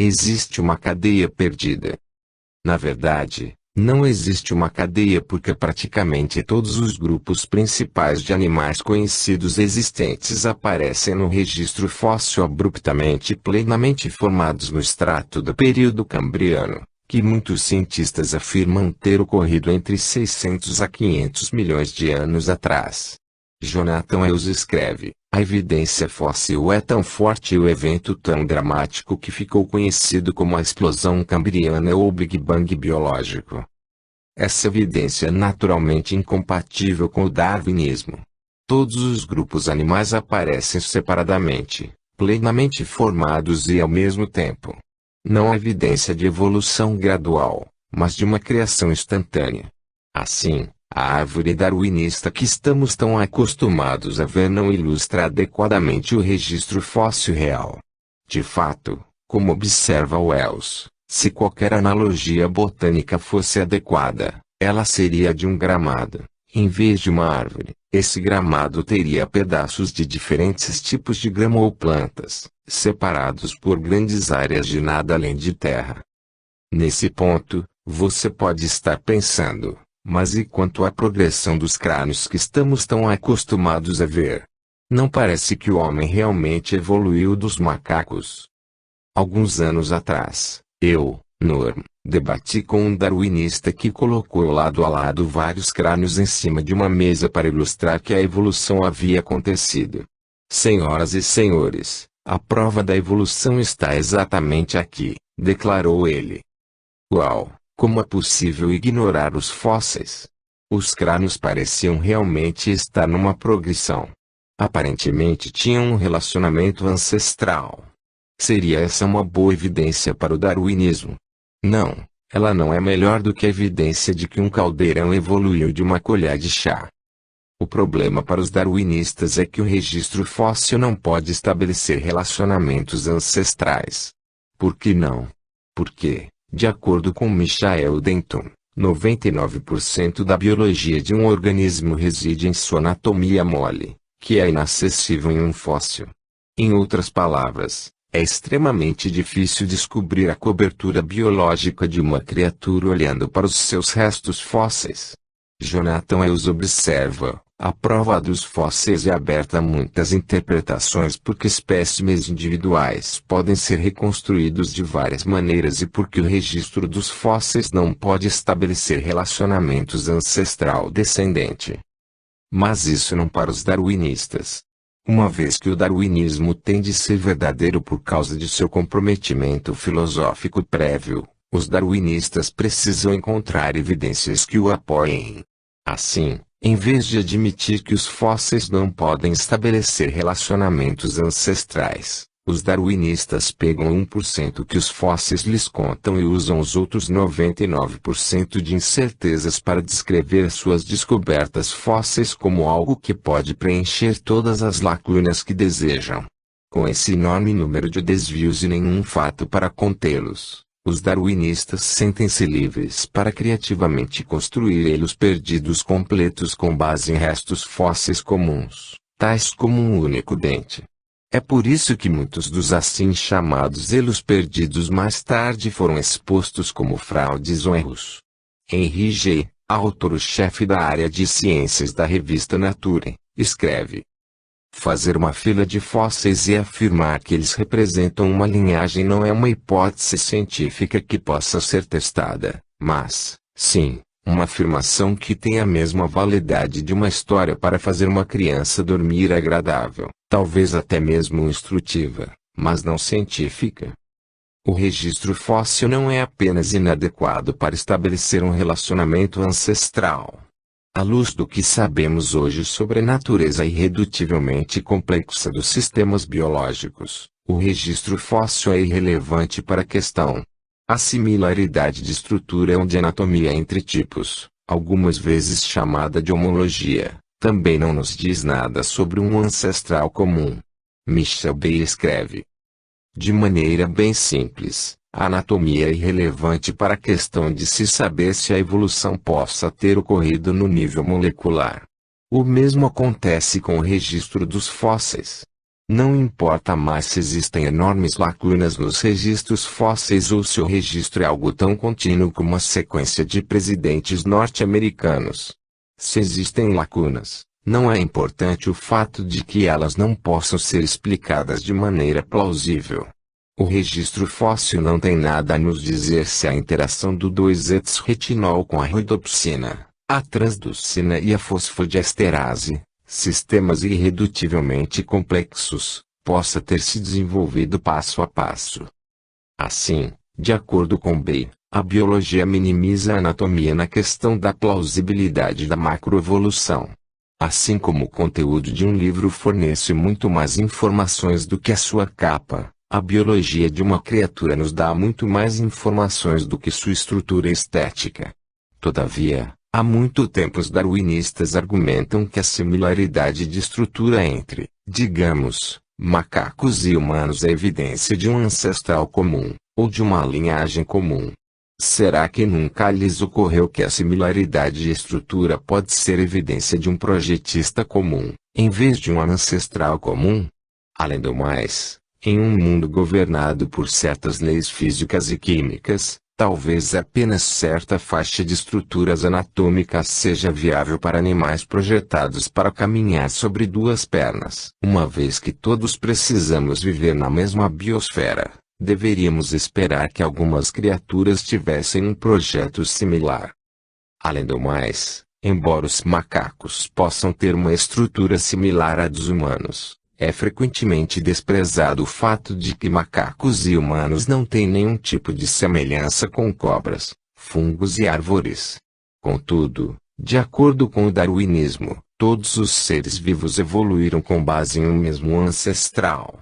Existe uma cadeia perdida. Na verdade, não existe uma cadeia porque praticamente todos os grupos principais de animais conhecidos existentes aparecem no registro fóssil abruptamente e plenamente formados no extrato do período Cambriano, que muitos cientistas afirmam ter ocorrido entre 600 a 500 milhões de anos atrás. Jonathan Hales escreve: a evidência fóssil é tão forte e o evento tão dramático que ficou conhecido como a explosão cambriana ou Big Bang biológico. Essa evidência é naturalmente incompatível com o darwinismo. Todos os grupos animais aparecem separadamente, plenamente formados e ao mesmo tempo. Não há evidência de evolução gradual, mas de uma criação instantânea. Assim, a árvore darwinista que estamos tão acostumados a ver não ilustra adequadamente o registro fóssil real. De fato, como observa Wells, se qualquer analogia botânica fosse adequada, ela seria de um gramado, em vez de uma árvore. Esse gramado teria pedaços de diferentes tipos de grama ou plantas, separados por grandes áreas de nada além de terra. Nesse ponto, você pode estar pensando: mas e quanto à progressão dos crânios que estamos tão acostumados a ver? Não parece que o homem realmente evoluiu dos macacos. Alguns anos atrás, Norm, debati com um darwinista que colocou lado a lado vários crânios em cima de uma mesa para ilustrar que a evolução havia acontecido. Senhoras e senhores, a prova da evolução está exatamente aqui, declarou ele. Uau! Como é possível ignorar os fósseis? Os crânios pareciam realmente estar numa progressão. Aparentemente tinham um relacionamento ancestral. Seria essa uma boa evidência para o darwinismo? Não, ela não é melhor do que a evidência de que um caldeirão evoluiu de uma colher de chá. O problema para os darwinistas é que o registro fóssil não pode estabelecer relacionamentos ancestrais. Por que não? Porque, de acordo com Michael Denton, 99% da biologia de um organismo reside em sua anatomia mole, que é inacessível em um fóssil. Em outras palavras, é extremamente difícil descobrir a cobertura biológica de uma criatura olhando para os seus restos fósseis. Jonathan Hales observa: a prova dos fósseis é aberta a muitas interpretações porque espécimes individuais podem ser reconstruídos de várias maneiras e porque o registro dos fósseis não pode estabelecer relacionamentos ancestral-descendente. Mas isso não para os darwinistas. Uma vez que o darwinismo tem de ser verdadeiro por causa de seu comprometimento filosófico prévio, os darwinistas precisam encontrar evidências que o apoiem. Assim, em vez de admitir que os fósseis não podem estabelecer relacionamentos ancestrais, os darwinistas pegam 1% que os fósseis lhes contam e usam os outros 99% de incertezas para descrever suas descobertas fósseis como algo que pode preencher todas as lacunas que desejam. Com esse enorme número de desvios e nenhum fato para contê-los, os darwinistas sentem-se livres para criativamente construir elos perdidos completos com base em restos fósseis comuns, tais como um único dente. É por isso que muitos dos assim chamados elos perdidos mais tarde foram expostos como fraudes ou erros. Henry G., autor-chefe da área de ciências da revista Nature, escreve: fazer uma fila de fósseis e afirmar que eles representam uma linhagem não é uma hipótese científica que possa ser testada, mas, sim, uma afirmação que tem a mesma validade de uma história para fazer uma criança dormir agradável, talvez até mesmo instrutiva, mas não científica. O registro fóssil não é apenas inadequado para estabelecer um relacionamento ancestral. À luz do que sabemos hoje sobre a natureza irredutivelmente complexa dos sistemas biológicos, o registro fóssil é irrelevante para a questão. A similaridade de estrutura ou de anatomia entre tipos, algumas vezes chamada de homologia, também não nos diz nada sobre um ancestral comum. Michel Bay escreve: de maneira bem simples, a anatomia é irrelevante para a questão de se saber se a evolução possa ter ocorrido no nível molecular. O mesmo acontece com o registro dos fósseis. Não importa mais se existem enormes lacunas nos registros fósseis ou se o registro é algo tão contínuo como a sequência de presidentes norte-americanos. Se existem lacunas, não é importante o fato de que elas não possam ser explicadas de maneira plausível. O registro fóssil não tem nada a nos dizer se a interação do 2-ets-retinol com a rodopsina, a transducina e a fosfodiesterase, sistemas irredutivelmente complexos, possa ter se desenvolvido passo a passo. Assim, de acordo com Bay, a biologia minimiza a anatomia na questão da plausibilidade da macroevolução. Assim como o conteúdo de um livro fornece muito mais informações do que a sua capa, a biologia de uma criatura nos dá muito mais informações do que sua estrutura estética. Todavia, há muito tempo os darwinistas argumentam que a similaridade de estrutura entre, digamos, macacos e humanos é evidência de um ancestral comum, ou de uma linhagem comum. Será que nunca lhes ocorreu que a similaridade de estrutura pode ser evidência de um projetista comum, em vez de um ancestral comum? Além do mais, em um mundo governado por certas leis físicas e químicas, talvez apenas certa faixa de estruturas anatômicas seja viável para animais projetados para caminhar sobre duas pernas. Uma vez que todos precisamos viver na mesma biosfera, deveríamos esperar que algumas criaturas tivessem um projeto similar. Além do mais, embora os macacos possam ter uma estrutura similar à dos humanos, é frequentemente desprezado o fato de que macacos e humanos não têm nenhum tipo de semelhança com cobras, fungos e árvores. Contudo, de acordo com o darwinismo, todos os seres vivos evoluíram com base em um mesmo ancestral.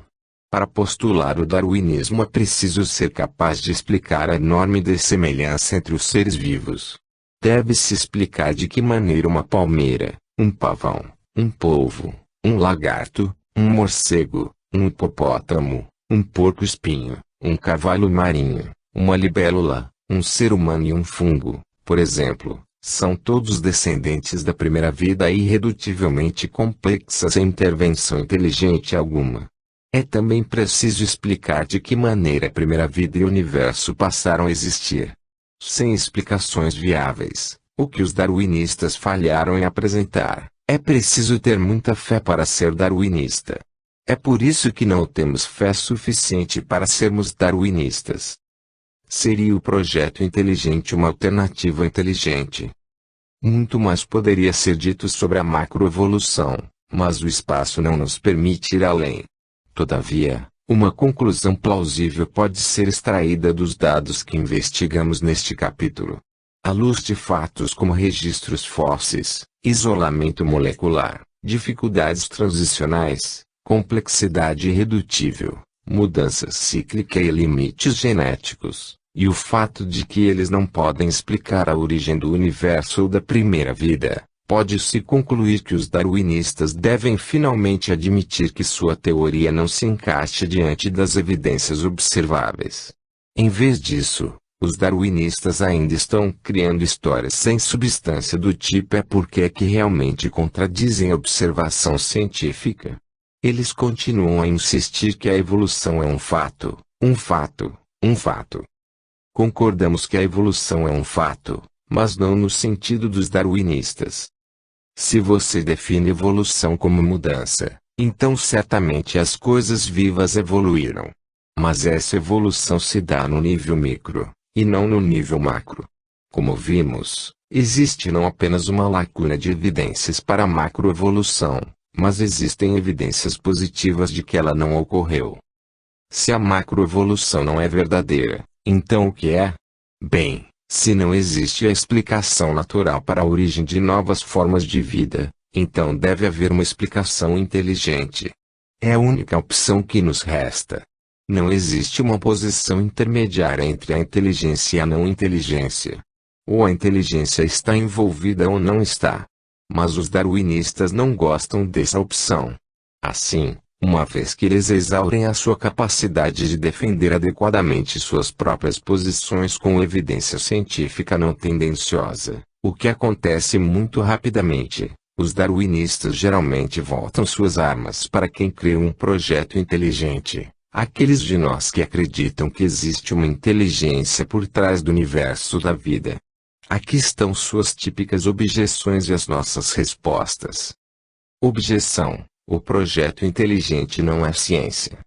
Para postular o darwinismo é preciso ser capaz de explicar a enorme dessemelhança entre os seres vivos. Deve-se explicar de que maneira uma palmeira, um pavão, um polvo, um lagarto, um morcego, um hipopótamo, um porco-espinho, um cavalo marinho, uma libélula, um ser humano e um fungo, por exemplo, são todos descendentes da primeira vida irredutivelmente complexas sem intervenção inteligente alguma. É também preciso explicar de que maneira a primeira vida e o universo passaram a existir. Sem explicações viáveis, o que os darwinistas falharam em apresentar, é preciso ter muita fé para ser darwinista. É por isso que não temos fé suficiente para sermos darwinistas. Seria o projeto inteligente uma alternativa inteligente? Muito mais poderia ser dito sobre a macroevolução, mas o espaço não nos permite ir além. Todavia, uma conclusão plausível pode ser extraída dos dados que investigamos neste capítulo. À luz de fatos como registros fósseis, isolamento molecular, dificuldades transicionais, complexidade irredutível, mudança cíclica e limites genéticos, e o fato de que eles não podem explicar a origem do universo ou da primeira vida, pode-se concluir que os darwinistas devem finalmente admitir que sua teoria não se encaixa diante das evidências observáveis. Em vez disso, os darwinistas ainda estão criando histórias sem substância do tipo é porque é que realmente contradizem a observação científica. Eles continuam a insistir que a evolução é um fato, um fato, um fato. Concordamos que a evolução é um fato, mas não no sentido dos darwinistas. Se você define evolução como mudança, então certamente as coisas vivas evoluíram. Mas essa evolução se dá no nível micro, e não no nível macro. Como vimos, existe não apenas uma lacuna de evidências para a macroevolução, mas existem evidências positivas de que ela não ocorreu. Se a macroevolução não é verdadeira, então o que é? Bem, se não existe a explicação natural para a origem de novas formas de vida, então deve haver uma explicação inteligente. É a única opção que nos resta. Não existe uma posição intermediária entre a inteligência e a não inteligência. Ou a inteligência está envolvida ou não está. Mas os darwinistas não gostam dessa opção. Assim, uma vez que eles exaurem a sua capacidade de defender adequadamente suas próprias posições com evidência científica não tendenciosa, o que acontece muito rapidamente, Os darwinistas geralmente voltam suas armas para quem criou um projeto inteligente, aqueles de nós que acreditam que existe uma inteligência por trás do universo da vida. Aqui estão suas típicas objeções e as nossas respostas. Objeção: o projeto inteligente não é ciência.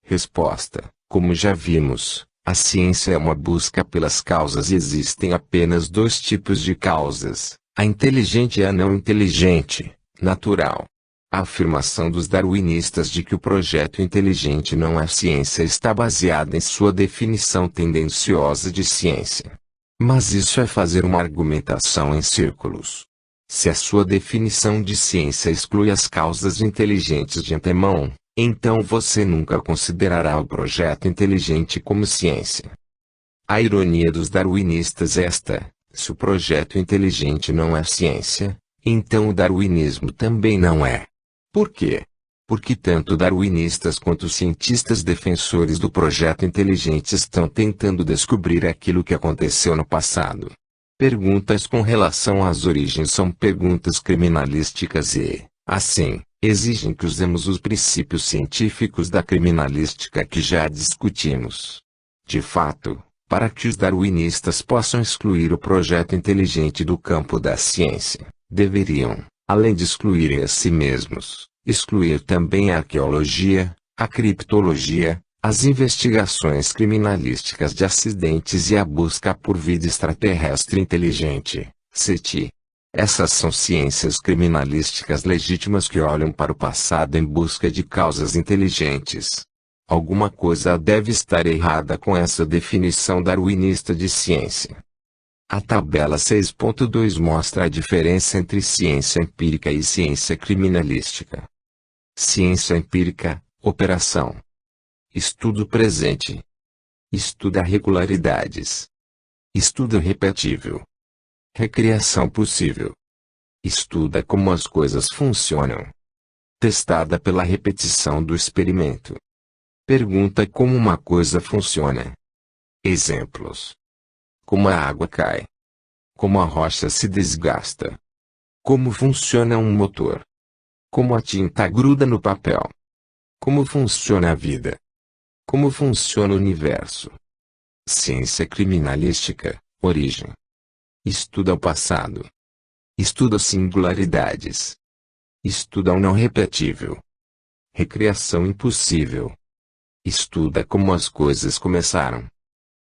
Resposta: como já vimos, a ciência é uma busca pelas causas e existem apenas dois tipos de causas: a inteligente e a não inteligente, natural. A afirmação dos darwinistas de que o projeto inteligente não é ciência está baseada em sua definição tendenciosa de ciência. Mas isso é fazer uma argumentação em círculos. Se a sua definição de ciência exclui as causas inteligentes de antemão, então você nunca considerará o projeto inteligente como ciência. A ironia dos darwinistas é esta: se o projeto inteligente não é ciência, então o darwinismo também não é. Por quê? Porque tanto darwinistas quanto cientistas defensores do projeto inteligente estão tentando descobrir aquilo que aconteceu no passado. Perguntas com relação às origens são perguntas criminalísticas e, assim, exigem que usemos os princípios científicos da criminalística que já discutimos. De fato, para que os darwinistas possam excluir o projeto inteligente do campo da ciência, deveriam, além de excluírem a si mesmos, excluir também a arqueologia, a criptologia, as investigações criminalísticas de acidentes e a busca por vida extraterrestre inteligente, SETI. Essas são ciências criminalísticas legítimas que olham para o passado em busca de causas inteligentes. Alguma coisa deve estar errada com essa definição darwinista de ciência. A tabela 6.2 mostra a diferença entre ciência empírica e ciência criminalística. Ciência empírica, operação. Estudo presente. Estuda regularidades. Estudo repetível. Recriação possível. Estuda como as coisas funcionam. Testada pela repetição do experimento. Pergunta como uma coisa funciona. Exemplos: como a água cai. Como a rocha se desgasta. Como funciona um motor. Como a tinta gruda no papel. Como funciona a vida. Como funciona o universo. Ciência criminalística, origem. Estuda o passado. Estuda singularidades. Estuda o não repetível. Recriação impossível. Estuda como as coisas começaram.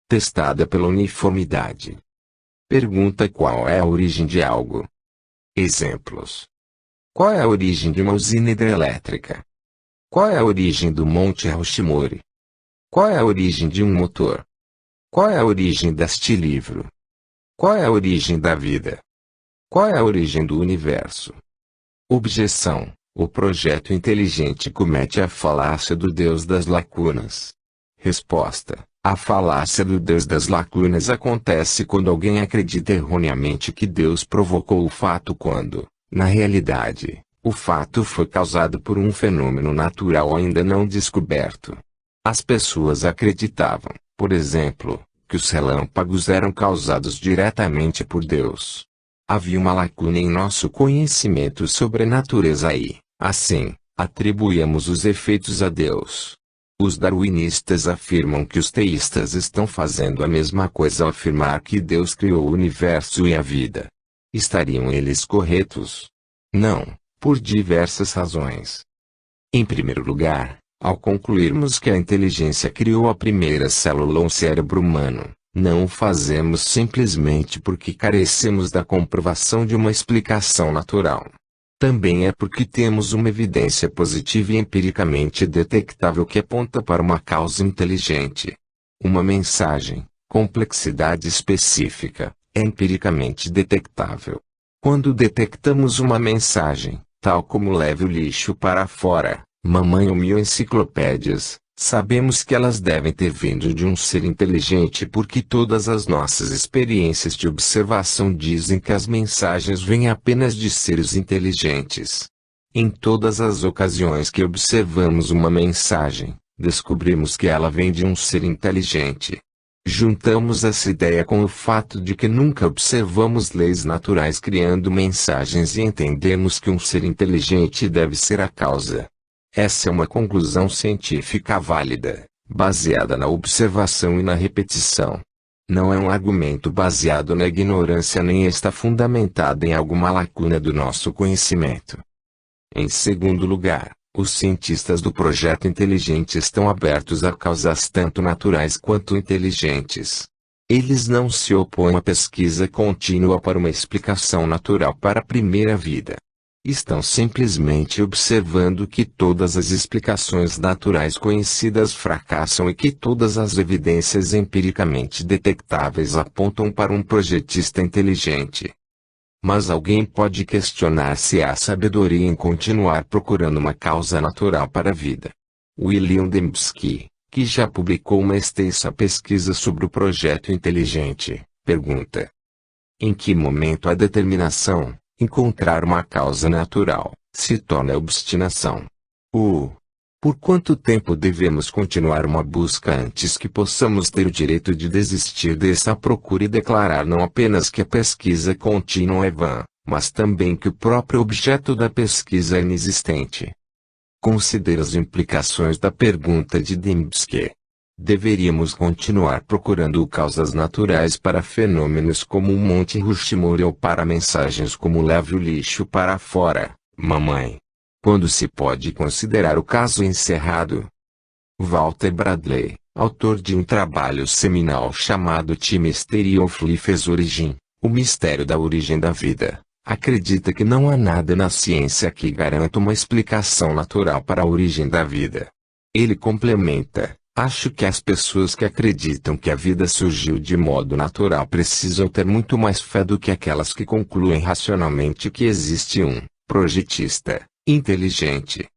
Testada pela uniformidade. Pergunta qual é a origem de algo. Exemplos: qual é a origem de uma usina hidrelétrica? Qual é a origem do Monte Rushmore? Qual é a origem de um motor? Qual é a origem deste livro? Qual é a origem da vida? Qual é a origem do universo? Objeção: o projeto inteligente comete a falácia do Deus das lacunas. Resposta: a falácia do Deus das lacunas acontece quando alguém acredita erroneamente que Deus provocou o fato quando, na realidade, o fato foi causado por um fenômeno natural ainda não descoberto. As pessoas acreditavam, por exemplo, que os relâmpagos eram causados diretamente por Deus. Havia uma lacuna em nosso conhecimento sobre a natureza e, assim, atribuíamos os efeitos a Deus. Os darwinistas afirmam que os teístas estão fazendo a mesma coisa ao afirmar que Deus criou o universo e a vida. Estariam eles corretos? Não, por diversas razões. Em primeiro lugar, ao concluirmos que a inteligência criou a primeira célula ou cérebro humano, não o fazemos simplesmente porque carecemos da comprovação de uma explicação natural. Também é porque temos uma evidência positiva e empiricamente detectável que aponta para uma causa inteligente. Uma mensagem, complexidade específica, é empiricamente detectável. Quando detectamos uma mensagem, tal como leve o lixo para fora, mamãe ou 1000 enciclopédias, sabemos que elas devem ter vindo de um ser inteligente porque todas as nossas experiências de observação dizem que as mensagens vêm apenas de seres inteligentes. Em todas as ocasiões que observamos uma mensagem, descobrimos que ela vem de um ser inteligente. Juntamos essa ideia com o fato de que nunca observamos leis naturais criando mensagens e entendemos que um ser inteligente deve ser a causa. Essa é uma conclusão científica válida, baseada na observação e na repetição. Não é um argumento baseado na ignorância nem está fundamentado em alguma lacuna do nosso conhecimento. Em segundo lugar, os cientistas do projeto inteligente estão abertos a causas tanto naturais quanto inteligentes. Eles não se opõem à pesquisa contínua para uma explicação natural para a primeira vida. Estão simplesmente observando que todas as explicações naturais conhecidas fracassam e que todas as evidências empiricamente detectáveis apontam para um projetista inteligente. Mas alguém pode questionar se há sabedoria em continuar procurando uma causa natural para a vida. William Dembski, que já publicou uma extensa pesquisa sobre o projeto inteligente, pergunta: em que momento a determinação, encontrar uma causa natural, se torna obstinação? Por quanto tempo devemos continuar uma busca antes que possamos ter o direito de desistir dessa procura e declarar não apenas que a pesquisa contínua é vã, mas também que o próprio objeto da pesquisa é inexistente? Considere as implicações da pergunta de Dembski. Deveríamos continuar procurando causas naturais para fenômenos como o Monte Rushmore ou para mensagens como leve o lixo para fora, mamãe, quando se pode considerar o caso encerrado? Walter Bradley, autor de um trabalho seminal chamado The Mystery of Life's Origin, O Mistério da Origem da Vida, acredita que não há nada na ciência que garanta uma explicação natural para a origem da vida. Ele complementa: acho que as pessoas que acreditam que a vida surgiu de modo natural precisam ter muito mais fé do que aquelas que concluem racionalmente que existe um projetista inteligente.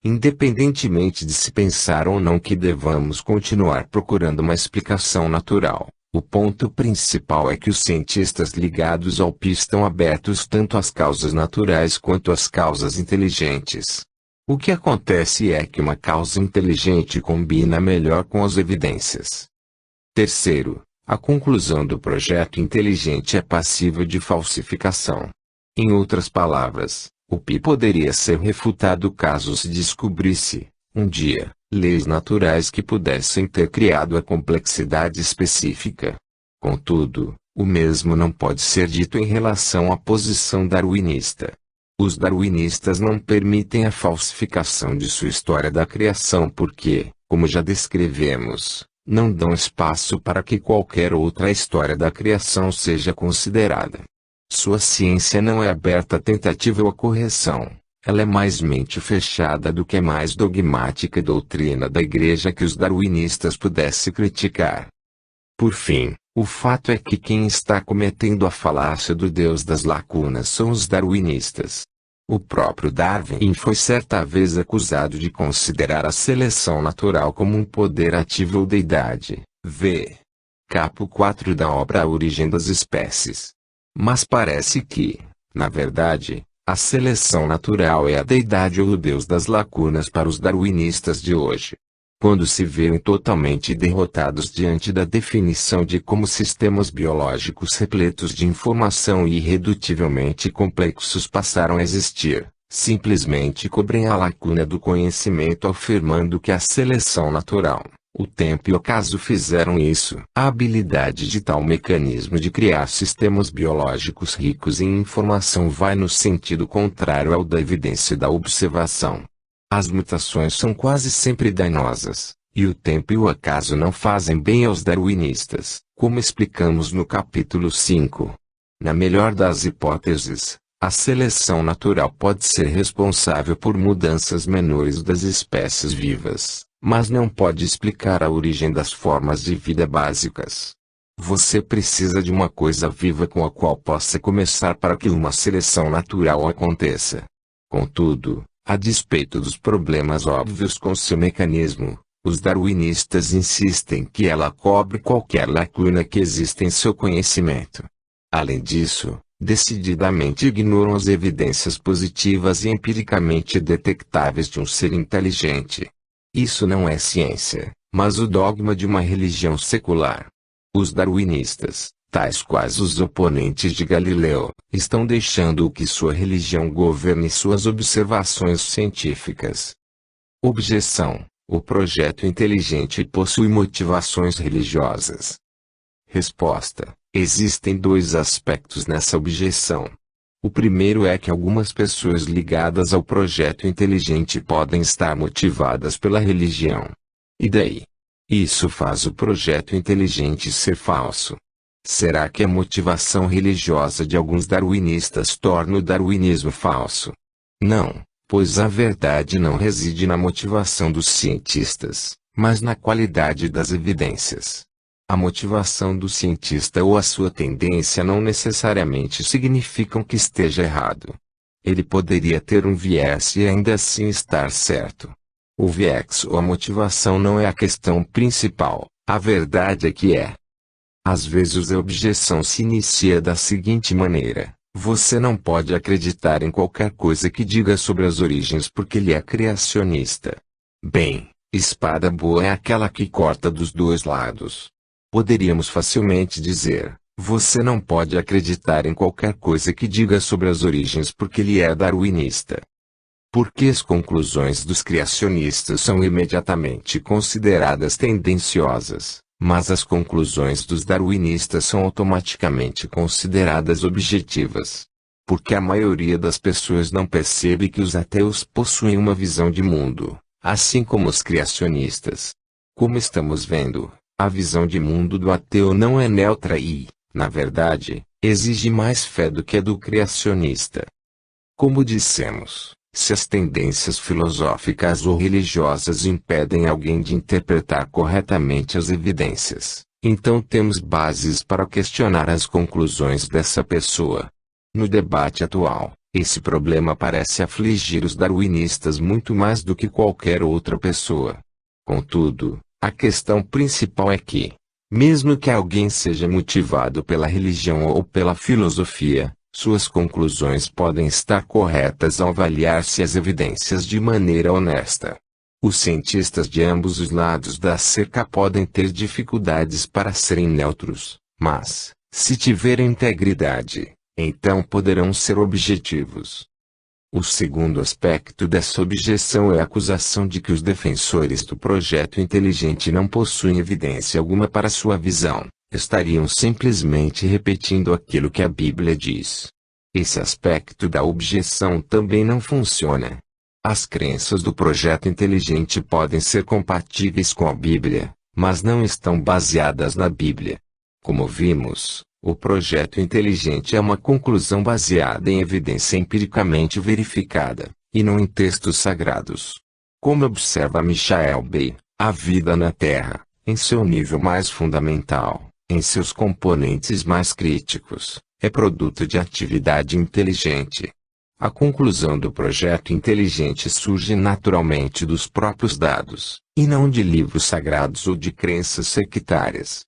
Independentemente de se pensar ou não que devamos continuar procurando uma explicação natural, o ponto principal é que os cientistas ligados ao PI estão abertos tanto às causas naturais quanto às causas inteligentes. O que acontece é que uma causa inteligente combina melhor com as evidências. Terceiro, a conclusão do projeto inteligente é passível de falsificação. Em outras palavras, o PI poderia ser refutado caso se descobrisse, um dia, leis naturais que pudessem ter criado a complexidade específica. Contudo, o mesmo não pode ser dito em relação à posição darwinista. Os darwinistas não permitem a falsificação de sua história da criação porque, como já descrevemos, não dão espaço para que qualquer outra história da criação seja considerada. Sua ciência não é aberta à tentativa ou à correção, ela é mais mente fechada do que a mais dogmática doutrina da Igreja que os darwinistas pudessem criticar. Por fim, o fato é que quem está cometendo a falácia do Deus das lacunas são os darwinistas. O próprio Darwin foi certa vez acusado de considerar a seleção natural como um poder ativo ou deidade. V. Capo 4 da obra A Origem das Espécies. Mas parece que, na verdade, a seleção natural é a deidade ou o Deus das lacunas para os darwinistas de hoje. Quando se veem totalmente derrotados diante da definição de como sistemas biológicos repletos de informação e irredutivelmente complexos passaram a existir, simplesmente cobrem a lacuna do conhecimento afirmando que a seleção natural, o tempo e o acaso fizeram isso. A habilidade de tal mecanismo de criar sistemas biológicos ricos em informação vai no sentido contrário ao da evidência e da observação. As mutações são quase sempre danosas, e o tempo e o acaso não fazem bem aos darwinistas, como explicamos no capítulo 5. Na melhor das hipóteses, a seleção natural pode ser responsável por mudanças menores das espécies vivas, mas não pode explicar a origem das formas de vida básicas. Você precisa de uma coisa viva com a qual possa começar para que uma seleção natural aconteça. Contudo, a despeito dos problemas óbvios com seu mecanismo, os darwinistas insistem que ela cobre qualquer lacuna que exista em seu conhecimento. Além disso, decididamente ignoram as evidências positivas e empiricamente detectáveis de um ser inteligente. Isso não é ciência, mas o dogma de uma religião secular. Os darwinistas, tais quais os oponentes de Galileu, estão deixando que sua religião governe suas observações científicas. Objeção: o projeto inteligente possui motivações religiosas. Resposta: existem dois aspectos nessa objeção. O primeiro é que algumas pessoas ligadas ao projeto inteligente podem estar motivadas pela religião. E daí? Isso faz o projeto inteligente ser falso. Será que a motivação religiosa de alguns darwinistas torna o darwinismo falso? Não, pois a verdade não reside na motivação dos cientistas, mas na qualidade das evidências. A motivação do cientista ou a sua tendência não necessariamente significam que esteja errado. Ele poderia ter um viés e ainda assim estar certo. O viés ou a motivação não é a questão principal, a verdade é que é. Às vezes a objeção se inicia da seguinte maneira: você não pode acreditar em qualquer coisa que diga sobre as origens porque ele é criacionista. Bem, espada boa é aquela que corta dos dois lados. Poderíamos facilmente dizer: você não pode acreditar em qualquer coisa que diga sobre as origens porque ele é darwinista. Porque as conclusões dos criacionistas são imediatamente consideradas tendenciosas, mas as conclusões dos darwinistas são automaticamente consideradas objetivas. Porque a maioria das pessoas não percebe que os ateus possuem uma visão de mundo, assim como os criacionistas. Como estamos vendo, a visão de mundo do ateu não é neutra e, na verdade, exige mais fé do que a do criacionista. Como dissemos, se as tendências filosóficas ou religiosas impedem alguém de interpretar corretamente as evidências, então temos bases para questionar as conclusões dessa pessoa. No debate atual, esse problema parece afligir os darwinistas muito mais do que qualquer outra pessoa. Contudo, a questão principal é que, mesmo que alguém seja motivado pela religião ou pela filosofia, suas conclusões podem estar corretas ao avaliar-se as evidências de maneira honesta. Os cientistas de ambos os lados da cerca podem ter dificuldades para serem neutros, mas, se tiverem integridade, então poderão ser objetivos. O segundo aspecto dessa objeção é a acusação de que os defensores do projeto inteligente não possuem evidência alguma para sua visão, estariam simplesmente repetindo aquilo que a Bíblia diz. Esse aspecto da objeção também não funciona. As crenças do projeto inteligente podem ser compatíveis com a Bíblia, mas não estão baseadas na Bíblia. Como vimos, o projeto inteligente é uma conclusão baseada em evidência empiricamente verificada, e não em textos sagrados. Como observa Michael Bay, a vida na Terra, em seu nível mais fundamental, em seus componentes mais críticos, é produto de atividade inteligente. A conclusão do projeto inteligente surge naturalmente dos próprios dados, e não de livros sagrados ou de crenças sectárias.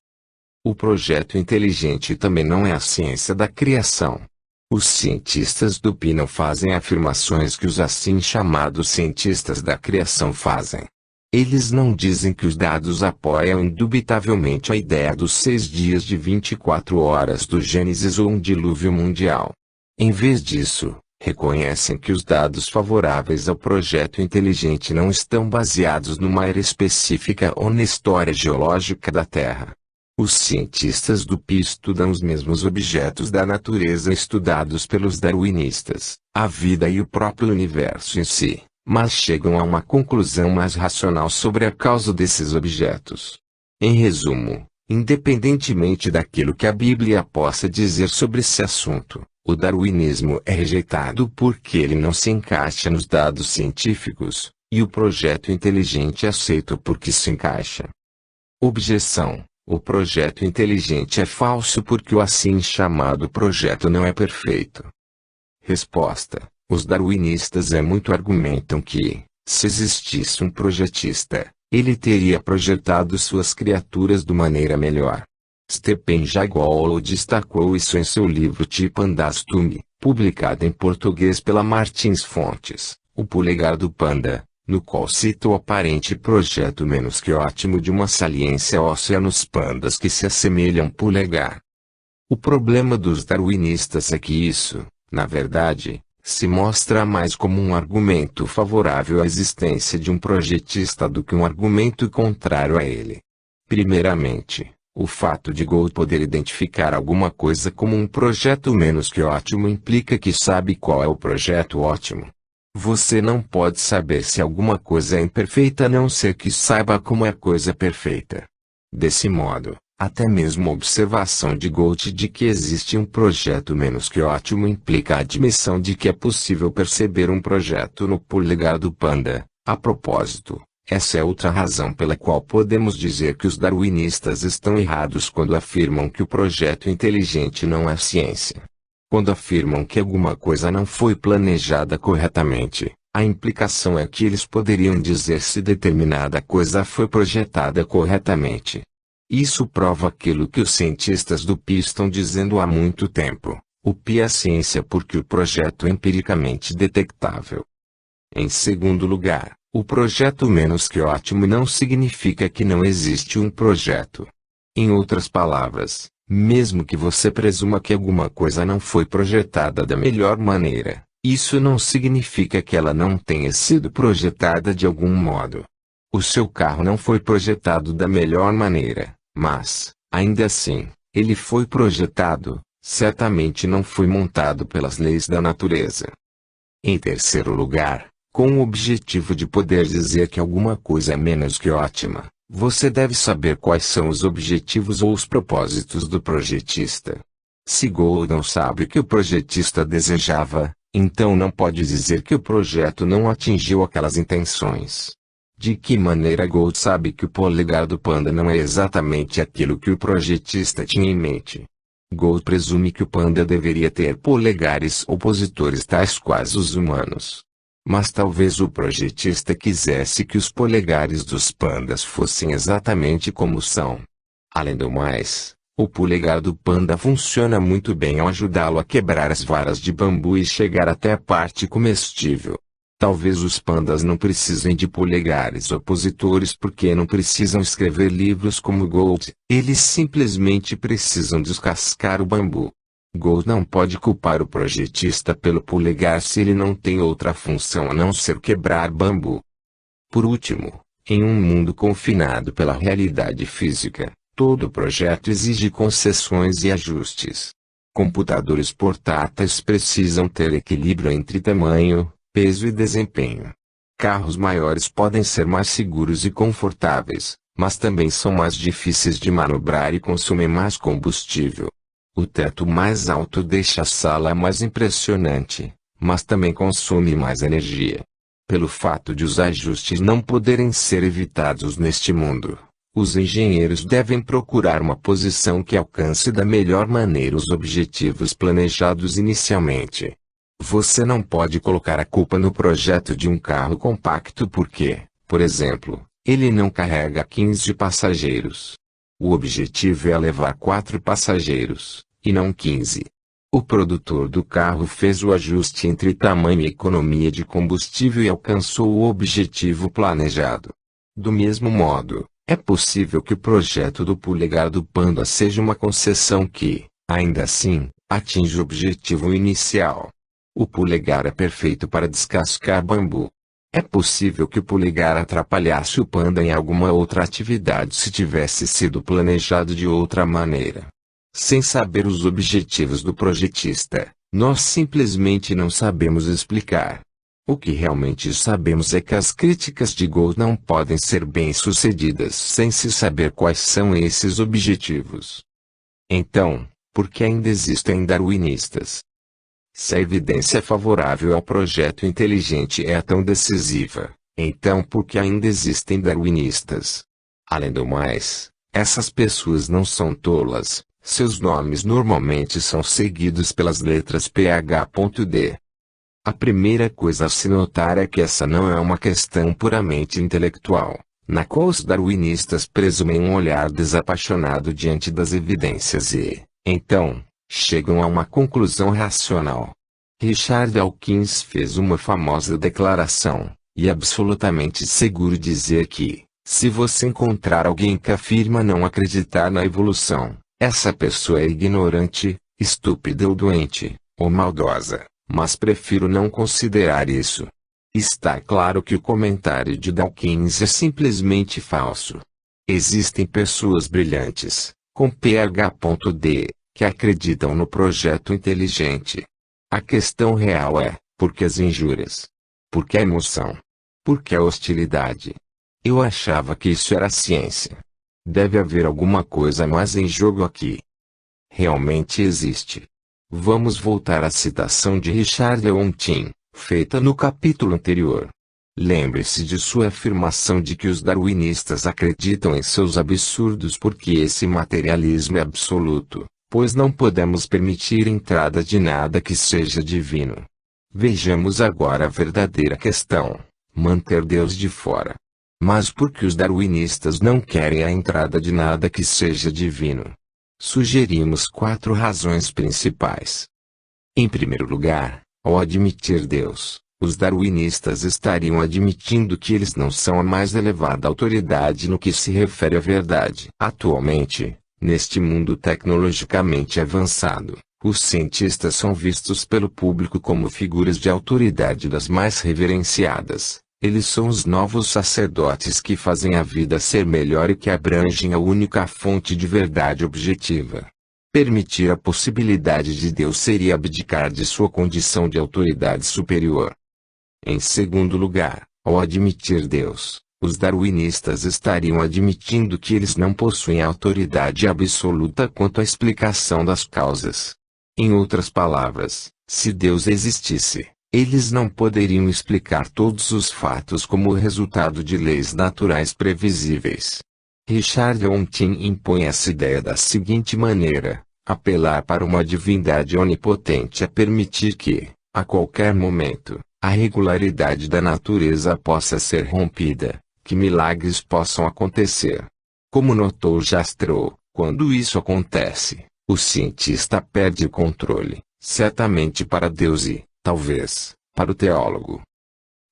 O projeto inteligente também não é a ciência da criação. Os cientistas do Pi não fazem afirmações que os assim chamados cientistas da criação fazem. Eles não dizem que os dados apoiam indubitavelmente a ideia dos 6 dias de 24 horas do Gênesis ou um dilúvio mundial. Em vez disso, reconhecem que os dados favoráveis ao projeto inteligente não estão baseados numa era específica ou na história geológica da Terra. Os cientistas do Pi estudam os mesmos objetos da natureza estudados pelos darwinistas, a vida e o próprio universo em si, mas chegam a uma conclusão mais racional sobre a causa desses objetos. Em resumo, independentemente daquilo que a Bíblia possa dizer sobre esse assunto, o darwinismo é rejeitado porque ele não se encaixa nos dados científicos, e o projeto inteligente é aceito porque se encaixa. Objeção: o projeto inteligente é falso porque o assim chamado projeto não é perfeito. Resposta: os darwinistas muito argumentam que, se existisse um projetista, ele teria projetado suas criaturas de maneira melhor. Stephen Jay Gould destacou isso em seu livro Tipandastumi, publicado em português pela Martins Fontes, O Polegar do Panda, no qual cita o aparente projeto menos que ótimo de uma saliência óssea nos pandas que se assemelham polegar. O problema dos darwinistas é que isso, na verdade, se mostra mais como um argumento favorável à existência de um projetista do que um argumento contrário a ele. Primeiramente, o fato de Gould poder identificar alguma coisa como um projeto menos que ótimo implica que sabe qual é o projeto ótimo. Você não pode saber se alguma coisa é imperfeita a não ser que saiba como é a coisa perfeita. Desse modo, até mesmo a observação de Gould de que existe um projeto menos que ótimo implica a admissão de que é possível perceber um projeto no polegar do panda. A propósito, essa é outra razão pela qual podemos dizer que os darwinistas estão errados quando afirmam que o projeto inteligente não é ciência. Quando afirmam que alguma coisa não foi planejada corretamente, a implicação é que eles poderiam dizer se determinada coisa foi projetada corretamente. Isso prova aquilo que os cientistas do PI estão dizendo há muito tempo: o PI é ciência porque o projeto é empiricamente detectável. Em segundo lugar, o projeto menos que ótimo não significa que não existe um projeto. Em outras palavras, mesmo que você presuma que alguma coisa não foi projetada da melhor maneira, isso não significa que ela não tenha sido projetada de algum modo. O seu carro não foi projetado da melhor maneira, mas, ainda assim, ele foi projetado, certamente não foi montado pelas leis da natureza. Em terceiro lugar, com o objetivo de poder dizer que alguma coisa é menos que ótima, você deve saber quais são os objetivos ou os propósitos do projetista. Se Gould não sabe o que o projetista desejava, então não pode dizer que o projeto não atingiu aquelas intenções. De que maneira Gould sabe que o polegar do panda não é exatamente aquilo que o projetista tinha em mente? Gould presume que o panda deveria ter polegares opositores tais quais os humanos. Mas talvez o projetista quisesse que os polegares dos pandas fossem exatamente como são. Além do mais, o polegar do panda funciona muito bem ao ajudá-lo a quebrar as varas de bambu e chegar até a parte comestível. Talvez os pandas não precisem de polegares opositores porque não precisam escrever livros como Gould, eles simplesmente precisam descascar o bambu. Gould não pode culpar o projetista pelo polegar se ele não tem outra função a não ser quebrar bambu. Por último, em um mundo confinado pela realidade física, todo projeto exige concessões e ajustes. Computadores portáteis precisam ter equilíbrio entre tamanho, peso e desempenho. Carros maiores podem ser mais seguros e confortáveis, mas também são mais difíceis de manobrar e consomem mais combustível. O teto mais alto deixa a sala mais impressionante, mas também consome mais energia. Pelo fato de os ajustes não poderem ser evitados neste mundo, os engenheiros devem procurar uma posição que alcance da melhor maneira os objetivos planejados inicialmente. Você não pode colocar a culpa no projeto de um carro compacto porque, por exemplo, ele não carrega 15 passageiros. O objetivo é levar 4 passageiros, e não 15. O produtor do carro fez o ajuste entre tamanho e economia de combustível e alcançou o objetivo planejado. Do mesmo modo, é possível que o projeto do polegar do panda seja uma concessão que, ainda assim, atinge o objetivo inicial. O polegar é perfeito para descascar bambu. É possível que o polegar atrapalhasse o panda em alguma outra atividade se tivesse sido planejado de outra maneira. Sem saber os objetivos do projetista, nós simplesmente não sabemos explicar. O que realmente sabemos é que as críticas de Gould não podem ser bem-sucedidas sem se saber quais são esses objetivos. Então, por que ainda existem darwinistas? Se a evidência favorável ao projeto inteligente é tão decisiva, então por que ainda existem darwinistas? Além do mais, essas pessoas não são tolas, seus nomes normalmente são seguidos pelas letras PH.D. A primeira coisa a se notar é que essa não é uma questão puramente intelectual, na qual os darwinistas presumem um olhar desapaixonado diante das evidências e, então, chegam a uma conclusão racional. Richard Dawkins fez uma famosa declaração: E absolutamente seguro dizer que, se você encontrar alguém que afirma não acreditar na evolução, essa pessoa é ignorante, estúpida ou doente, ou maldosa, mas prefiro não considerar isso. Está claro que o comentário de Dawkins é simplesmente falso. Existem pessoas brilhantes, com PH.D, que acreditam no projeto inteligente. A questão real é, por que as injúrias? Por que a emoção? Por que a hostilidade? Eu achava que isso era ciência. Deve haver alguma coisa mais em jogo aqui. Realmente existe. Vamos voltar à citação de Richard Leontin, feita no capítulo anterior. Lembre-se de sua afirmação de que os darwinistas acreditam em seus absurdos porque esse materialismo é absoluto, pois não podemos permitir entrada de nada que seja divino. Vejamos agora a verdadeira questão: manter Deus de fora. Mas por que os darwinistas não querem a entrada de nada que seja divino? Sugerimos 4 razões principais. Em primeiro lugar, ao admitir Deus, os darwinistas estariam admitindo que eles não são a mais elevada autoridade no que se refere à verdade. Atualmente, neste mundo tecnologicamente avançado, os cientistas são vistos pelo público como figuras de autoridade das mais reverenciadas. Eles são os novos sacerdotes que fazem a vida ser melhor e que abrangem a única fonte de verdade objetiva. Permitir a possibilidade de Deus seria abdicar de sua condição de autoridade superior. Em segundo lugar, ao admitir Deus, os darwinistas estariam admitindo que eles não possuem autoridade absoluta quanto à explicação das causas. Em outras palavras, se Deus existisse, eles não poderiam explicar todos os fatos como resultado de leis naturais previsíveis. Richard Leontin impõe essa ideia da seguinte maneira: apelar para uma divindade onipotente é permitir que, a qualquer momento, a regularidade da natureza possa ser rompida, que milagres possam acontecer. Como notou Jastrow, quando isso acontece, o cientista perde o controle, certamente para Deus e, talvez, para o teólogo.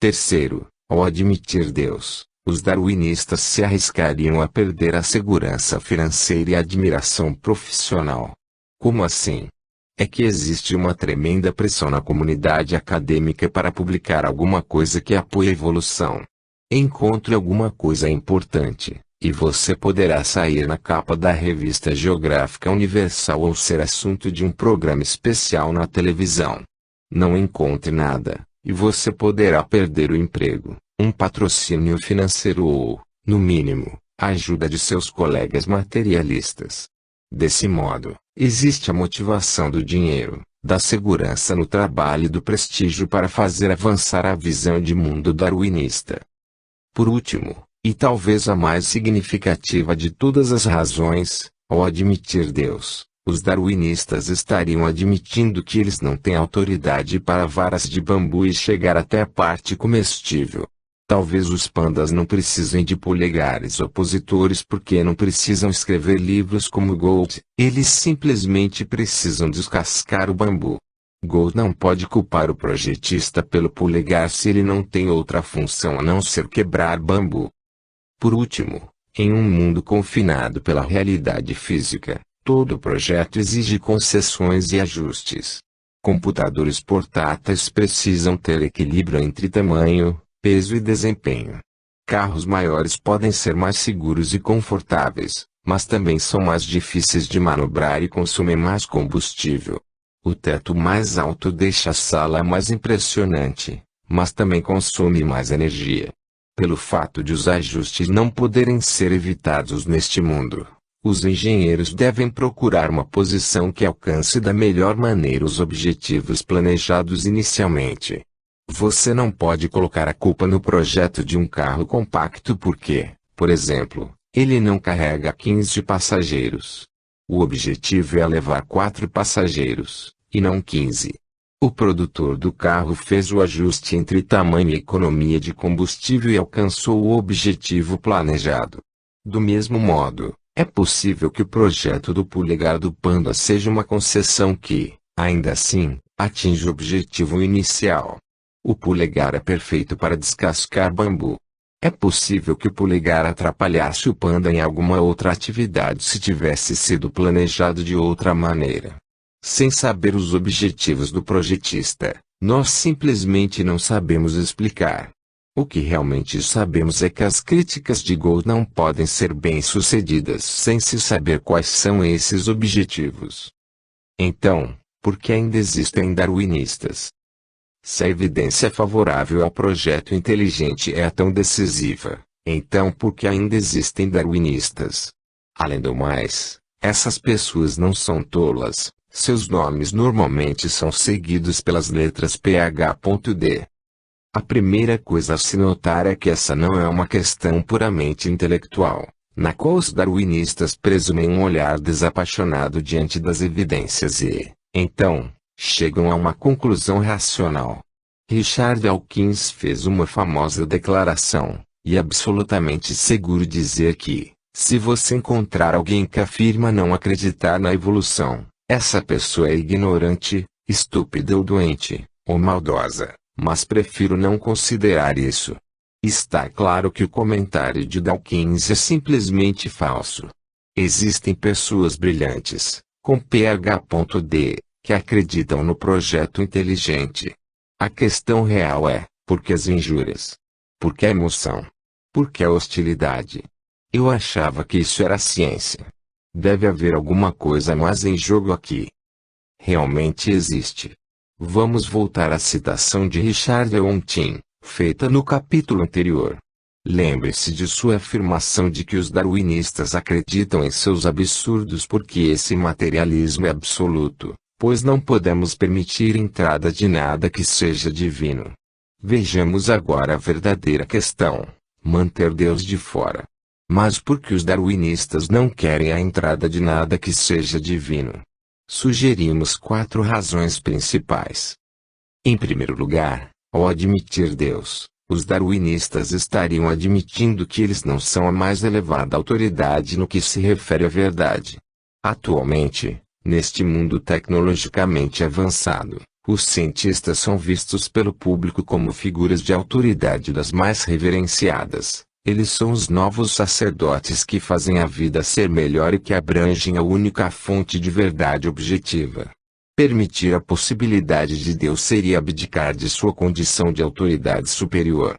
Terceiro, ao admitir Deus, os darwinistas se arriscariam a perder a segurança financeira e a admiração profissional. Como assim? É que existe uma tremenda pressão na comunidade acadêmica para publicar alguma coisa que apoie a evolução. Encontre alguma coisa importante, e você poderá sair na capa da revista Geográfica Universal ou ser assunto de um programa especial na televisão. Não encontre nada, e você poderá perder o emprego, um patrocínio financeiro ou, no mínimo, a ajuda de seus colegas materialistas. Desse modo, existe a motivação do dinheiro, da segurança no trabalho e do prestígio para fazer avançar a visão de mundo darwinista. Por último, e talvez a mais significativa de todas as razões, ao admitir Deus, os darwinistas estariam admitindo que eles não têm autoridade para varas de bambu e chegar até a parte comestível. Talvez os pandas não precisem de polegares opositores porque não precisam escrever livros como Gould, eles simplesmente precisam descascar o bambu. Gould não pode culpar o projetista pelo polegar se ele não tem outra função a não ser quebrar bambu. Por último, em um mundo confinado pela realidade física, todo projeto exige concessões e ajustes. Computadores portáteis precisam ter equilíbrio entre tamanho, peso e desempenho. Carros maiores podem ser mais seguros e confortáveis, mas também são mais difíceis de manobrar e consomem mais combustível. O teto mais alto deixa a sala mais impressionante, mas também consome mais energia. Pelo fato de os ajustes não poderem ser evitados neste mundo, os engenheiros devem procurar uma posição que alcance da melhor maneira os objetivos planejados inicialmente. Você não pode colocar a culpa no projeto de um carro compacto porque, por exemplo, ele não carrega 15 passageiros. O objetivo é levar 4 passageiros, e não 15. O produtor do carro fez o ajuste entre tamanho e economia de combustível e alcançou o objetivo planejado. Do mesmo modo, é possível que o projeto do polegar do panda seja uma concessão que, ainda assim, atinge o objetivo inicial. O polegar é perfeito para descascar bambu. É possível que o polegar atrapalhasse o panda em alguma outra atividade se tivesse sido planejado de outra maneira. Sem saber os objetivos do projetista, nós simplesmente não sabemos explicar. O que realmente sabemos é que as críticas de Go não podem ser bem-sucedidas sem se saber quais são esses objetivos. Então, por que ainda existem darwinistas? Se a evidência favorável ao projeto inteligente é tão decisiva, então por que ainda existem darwinistas? Além do mais, essas pessoas não são tolas, seus nomes normalmente são seguidos pelas letras PH.D. A primeira coisa a se notar é que essa não é uma questão puramente intelectual, na qual os darwinistas presumem um olhar desapaixonado diante das evidências e, então, chegam a uma conclusão racional. Richard Dawkins fez uma famosa declaração, e absolutamente seguro dizer que, se você encontrar alguém que afirma não acreditar na evolução, essa pessoa é ignorante, estúpida ou doente, ou maldosa, mas prefiro não considerar isso. Está claro que o comentário de Dawkins é simplesmente falso. Existem pessoas brilhantes, com PH.D, que acreditam no projeto inteligente. A questão real é, por que as injúrias? Por que a emoção? Por que a hostilidade? Eu achava que isso era ciência. Deve haver alguma coisa mais em jogo aqui. Realmente existe. Vamos voltar à citação de Richard Dawkins, feita no capítulo anterior. Lembre-se de sua afirmação de que os darwinistas acreditam em seus absurdos porque esse materialismo é absoluto, pois não podemos permitir entrada de nada que seja divino. Vejamos agora a verdadeira questão: manter Deus de fora. Mas por que os darwinistas não querem a entrada de nada que seja divino? Sugerimos 4 razões principais. Em primeiro lugar, ao admitir Deus, os darwinistas estariam admitindo que eles não são a mais elevada autoridade no que se refere à verdade. Atualmente, neste mundo tecnologicamente avançado, os cientistas são vistos pelo público como figuras de autoridade das mais reverenciadas. Eles são os novos sacerdotes que fazem a vida ser melhor e que abrangem a única fonte de verdade objetiva. Permitir a possibilidade de Deus seria abdicar de sua condição de autoridade superior.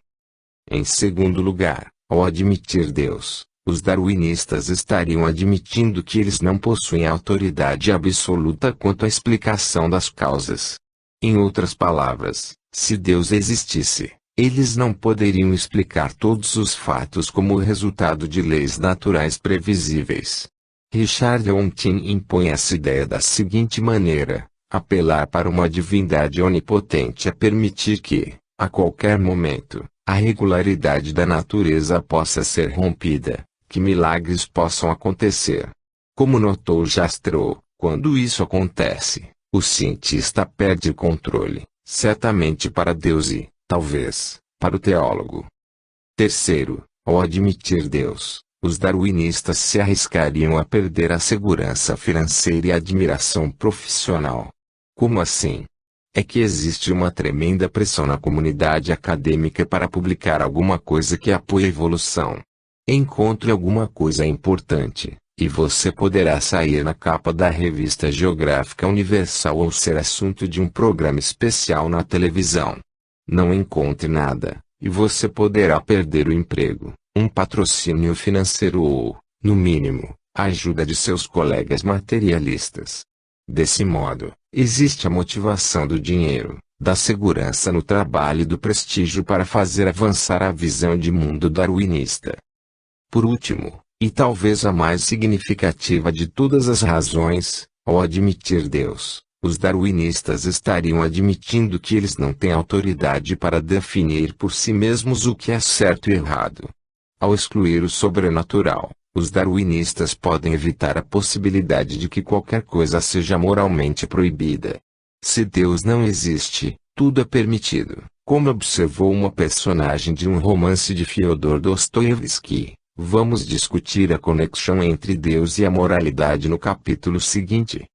Em segundo lugar, ao admitir Deus, os darwinistas estariam admitindo que eles não possuem autoridade absoluta quanto à explicação das causas. Em outras palavras, se Deus existisse, eles não poderiam explicar todos os fatos como o resultado de leis naturais previsíveis. Richard Dawkins impõe essa ideia da seguinte maneira: apelar para uma divindade onipotente é permitir que, a qualquer momento, a regularidade da natureza possa ser rompida, que milagres possam acontecer. Como notou Jastrow, quando isso acontece, o cientista perde o controle, certamente para Deus e, talvez, para o teólogo. Terceiro, ao admitir Deus, os darwinistas se arriscariam a perder a segurança financeira e a admiração profissional. Como assim? É que existe uma tremenda pressão na comunidade acadêmica para publicar alguma coisa que apoie a evolução. Encontre alguma coisa importante, e você poderá sair na capa da revista Geográfica Universal ou ser assunto de um programa especial na televisão. Não encontre nada, e você poderá perder o emprego, um patrocínio financeiro ou, no mínimo, a ajuda de seus colegas materialistas. Desse modo, existe a motivação do dinheiro, da segurança no trabalho e do prestígio para fazer avançar a visão de mundo darwinista. Por último, e talvez a mais significativa de todas as razões, ao admitir Deus, os darwinistas estariam admitindo que eles não têm autoridade para definir por si mesmos o que é certo e errado. Ao excluir o sobrenatural, os darwinistas podem evitar a possibilidade de que qualquer coisa seja moralmente proibida. Se Deus não existe, tudo é permitido, como observou uma personagem de um romance de Fyodor Dostoiévski. Vamos discutir a conexão entre Deus e a moralidade no capítulo seguinte.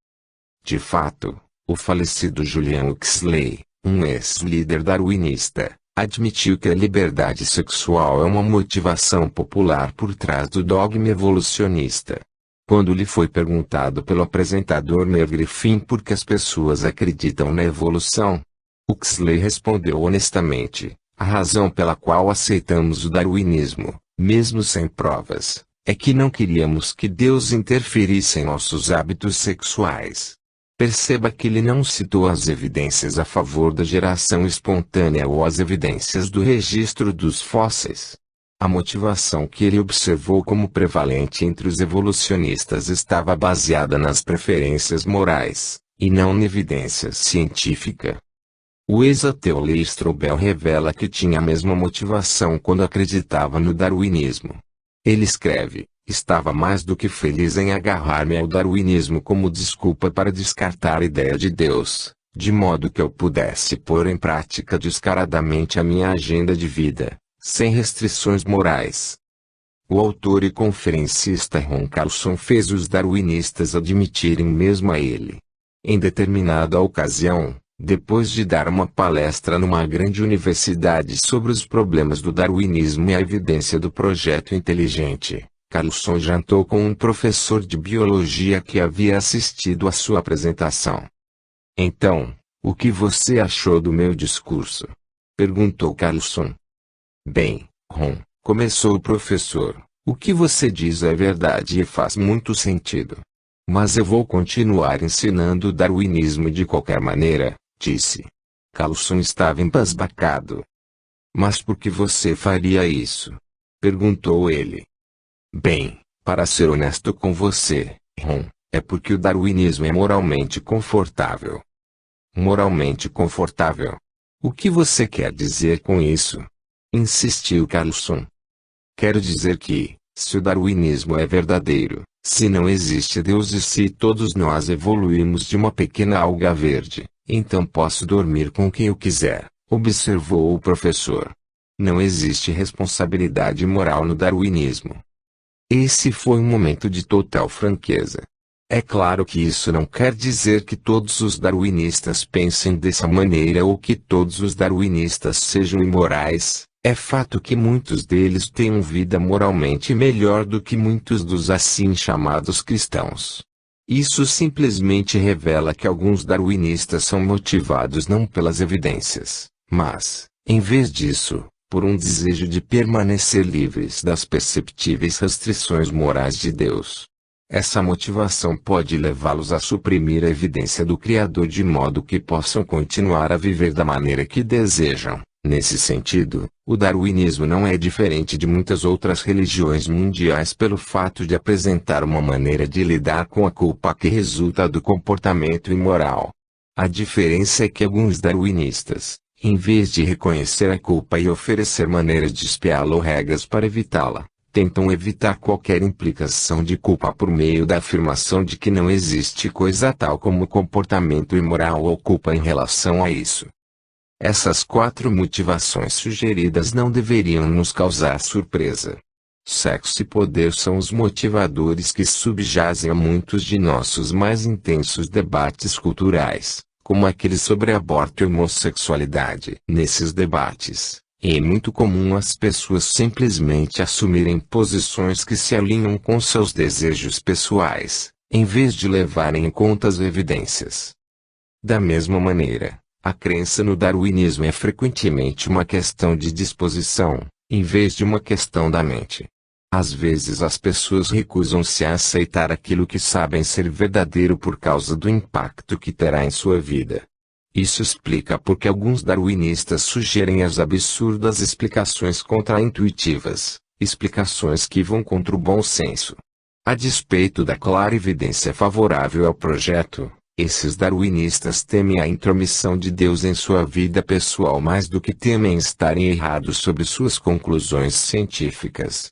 De fato, o falecido Julian Huxley, um ex-líder darwinista, admitiu que a liberdade sexual é uma motivação popular por trás do dogma evolucionista. Quando lhe foi perguntado pelo apresentador Mel Griffin por que as pessoas acreditam na evolução, Huxley respondeu honestamente: a razão pela qual aceitamos o darwinismo, mesmo sem provas, é que não queríamos que Deus interferisse em nossos hábitos sexuais. Perceba que ele não citou as evidências a favor da geração espontânea ou as evidências do registro dos fósseis. A motivação que ele observou como prevalente entre os evolucionistas estava baseada nas preferências morais, e não na evidência científica. O ex-ateu Lee Strobel revela que tinha a mesma motivação quando acreditava no darwinismo. Ele escreve: estava mais do que feliz em agarrar-me ao darwinismo como desculpa para descartar a ideia de Deus, de modo que eu pudesse pôr em prática descaradamente a minha agenda de vida, sem restrições morais. O autor e conferencista Ron Carlson fez os darwinistas admitirem mesmo a ele. Em determinada ocasião, depois de dar uma palestra numa grande universidade sobre os problemas do darwinismo e a evidência do projeto inteligente, Carlson jantou com um professor de biologia que havia assistido à sua apresentação. Então, o que você achou do meu discurso? Perguntou Carlson. Bem, Ron, começou o professor, o que você diz é verdade e faz muito sentido. Mas eu vou continuar ensinando o darwinismo de qualquer maneira, disse. Carlson estava embasbacado. Mas por que você faria isso? Perguntou ele. Bem, para ser honesto com você, Ron, é porque o darwinismo é moralmente confortável. Moralmente confortável? O que você quer dizer com isso? Insistiu Carlson. Quero dizer que, se o darwinismo é verdadeiro, se não existe Deus e se todos nós evoluímos de uma pequena alga verde, então posso dormir com quem eu quiser, observou o professor. Não existe responsabilidade moral no darwinismo. Esse foi um momento de total franqueza. É claro que isso não quer dizer que todos os darwinistas pensem dessa maneira ou que todos os darwinistas sejam imorais. É fato que muitos deles têm vida moralmente melhor do que muitos dos assim chamados cristãos. Isso simplesmente revela que alguns darwinistas são motivados não pelas evidências, mas, em vez disso, por um desejo de permanecer livres das perceptíveis restrições morais de Deus. Essa motivação pode levá-los a suprimir a evidência do Criador de modo que possam continuar a viver da maneira que desejam. Nesse sentido, o darwinismo não é diferente de muitas outras religiões mundiais pelo fato de apresentar uma maneira de lidar com a culpa que resulta do comportamento imoral. A diferença é que alguns darwinistas, em vez de reconhecer a culpa e oferecer maneiras de espiá-la ou regras para evitá-la, tentam evitar qualquer implicação de culpa por meio da afirmação de que não existe coisa tal como comportamento imoral ou culpa em relação a isso. Essas 4 motivações sugeridas não deveriam nos causar surpresa. Sexo e poder são os motivadores que subjazem a muitos de nossos mais intensos debates culturais, como aqueles sobre aborto e homossexualidade. Nesses debates, é muito comum as pessoas simplesmente assumirem posições que se alinham com seus desejos pessoais, em vez de levarem em conta as evidências. Da mesma maneira, a crença no darwinismo é frequentemente uma questão de disposição, em vez de uma questão da mente. Às vezes as pessoas recusam-se a aceitar aquilo que sabem ser verdadeiro por causa do impacto que terá em sua vida. Isso explica por que alguns darwinistas sugerem as absurdas explicações contra-intuitivas, explicações que vão contra o bom senso. A despeito da clara evidência favorável ao projeto, esses darwinistas temem a intromissão de Deus em sua vida pessoal mais do que temem estarem errados sobre suas conclusões científicas.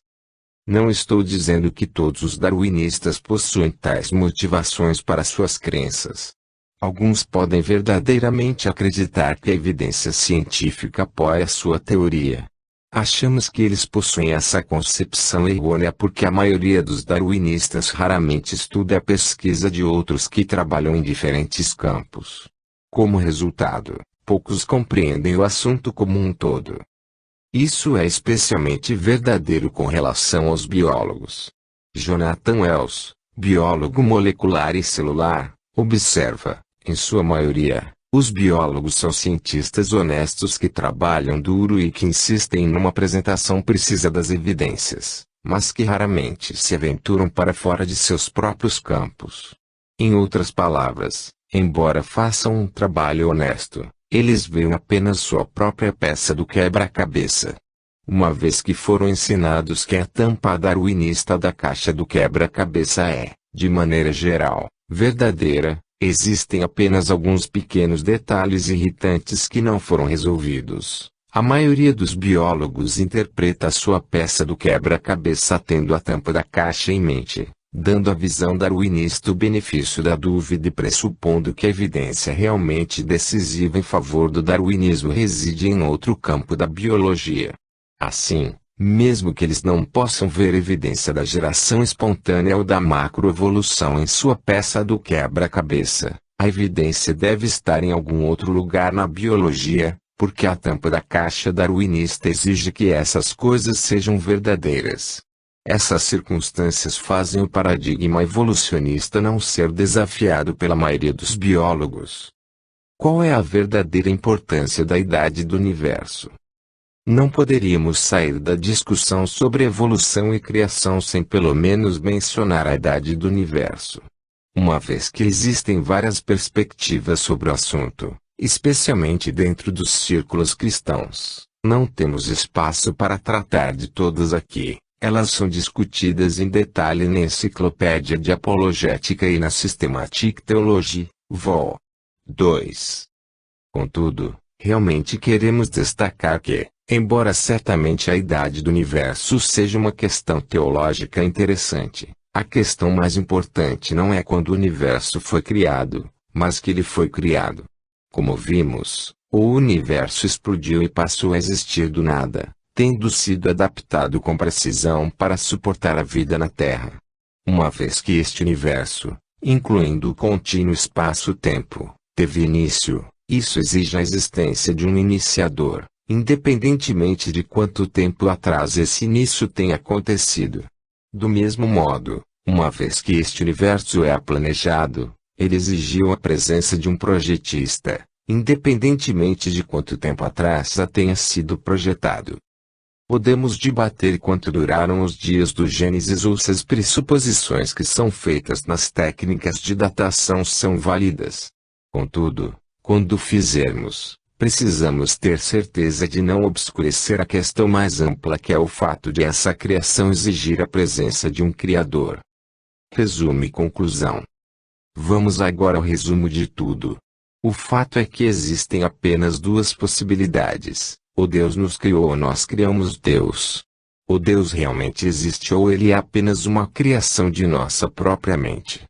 Não estou dizendo que todos os darwinistas possuem tais motivações para suas crenças. Alguns podem verdadeiramente acreditar que a evidência científica apoia sua teoria. Achamos que eles possuem essa concepção errônea porque a maioria dos darwinistas raramente estuda a pesquisa de outros que trabalham em diferentes campos. Como resultado, poucos compreendem o assunto como um todo. Isso é especialmente verdadeiro com relação aos biólogos. Jonathan Wells, biólogo molecular e celular, observa, em sua maioria, os biólogos são cientistas honestos que trabalham duro e que insistem numa apresentação precisa das evidências, mas que raramente se aventuram para fora de seus próprios campos. Em outras palavras, embora façam um trabalho honesto, eles veem apenas sua própria peça do quebra-cabeça. Uma vez que foram ensinados que a tampa darwinista da caixa do quebra-cabeça é, de maneira geral, verdadeira, existem apenas alguns pequenos detalhes irritantes que não foram resolvidos. A maioria dos biólogos interpreta a sua peça do quebra-cabeça tendo a tampa da caixa em mente, dando à visão darwinista o benefício da dúvida e pressupondo que a evidência realmente decisiva em favor do darwinismo reside em outro campo da biologia. Assim, mesmo que eles não possam ver evidência da geração espontânea ou da macroevolução em sua peça do quebra-cabeça, a evidência deve estar em algum outro lugar na biologia, porque a tampa da caixa darwinista exige que essas coisas sejam verdadeiras. Essas circunstâncias fazem o paradigma evolucionista não ser desafiado pela maioria dos biólogos. Qual é a verdadeira importância da idade do universo? Não poderíamos sair da discussão sobre evolução e criação sem pelo menos mencionar a idade do universo. Uma vez que existem várias perspectivas sobre o assunto, especialmente dentro dos círculos cristãos, não temos espaço para tratar de todas aqui. Elas são discutidas em detalhe na Enciclopédia de Apologética e na Systematic Theology, Vol. 2. Contudo, realmente queremos destacar que, embora certamente a idade do universo seja uma questão teológica interessante, a questão mais importante não é quando o universo foi criado, mas que ele foi criado. Como vimos, o universo explodiu e passou a existir do nada, tendo sido adaptado com precisão para suportar a vida na Terra. Uma vez que este universo, incluindo o contínuo espaço-tempo, teve início, isso exige a existência de um iniciador, independentemente de quanto tempo atrás esse início tenha acontecido. Do mesmo modo, uma vez que este universo é planejado, ele exigiu a presença de um projetista, independentemente de quanto tempo atrás já tenha sido projetado. Podemos debater quanto duraram os dias do Gênesis ou se as pressuposições que são feitas nas técnicas de datação são válidas. Contudo, quando o fizermos, precisamos ter certeza de não obscurecer a questão mais ampla que é o fato de essa criação exigir a presença de um Criador. Resumo e conclusão. Vamos agora ao resumo de tudo. O fato é que existem apenas duas possibilidades: ou Deus nos criou ou nós criamos Deus. O Deus realmente existe ou ele é apenas uma criação de nossa própria mente.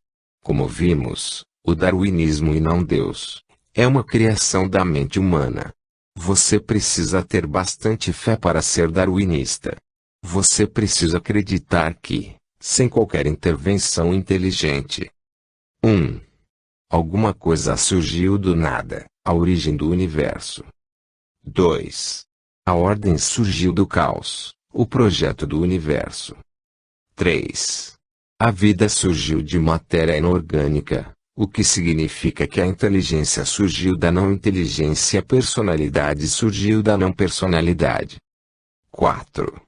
Como vimos, o darwinismo e não Deus é uma criação da mente humana. Você precisa ter bastante fé para ser darwinista. Você precisa acreditar que, sem qualquer intervenção inteligente, 1. Alguma coisa surgiu do nada, a origem do universo. 2. A ordem surgiu do caos, o projeto do universo. 3. A vida surgiu de matéria inorgânica, o que significa que a inteligência surgiu da não inteligência e a personalidade surgiu da não personalidade. 4.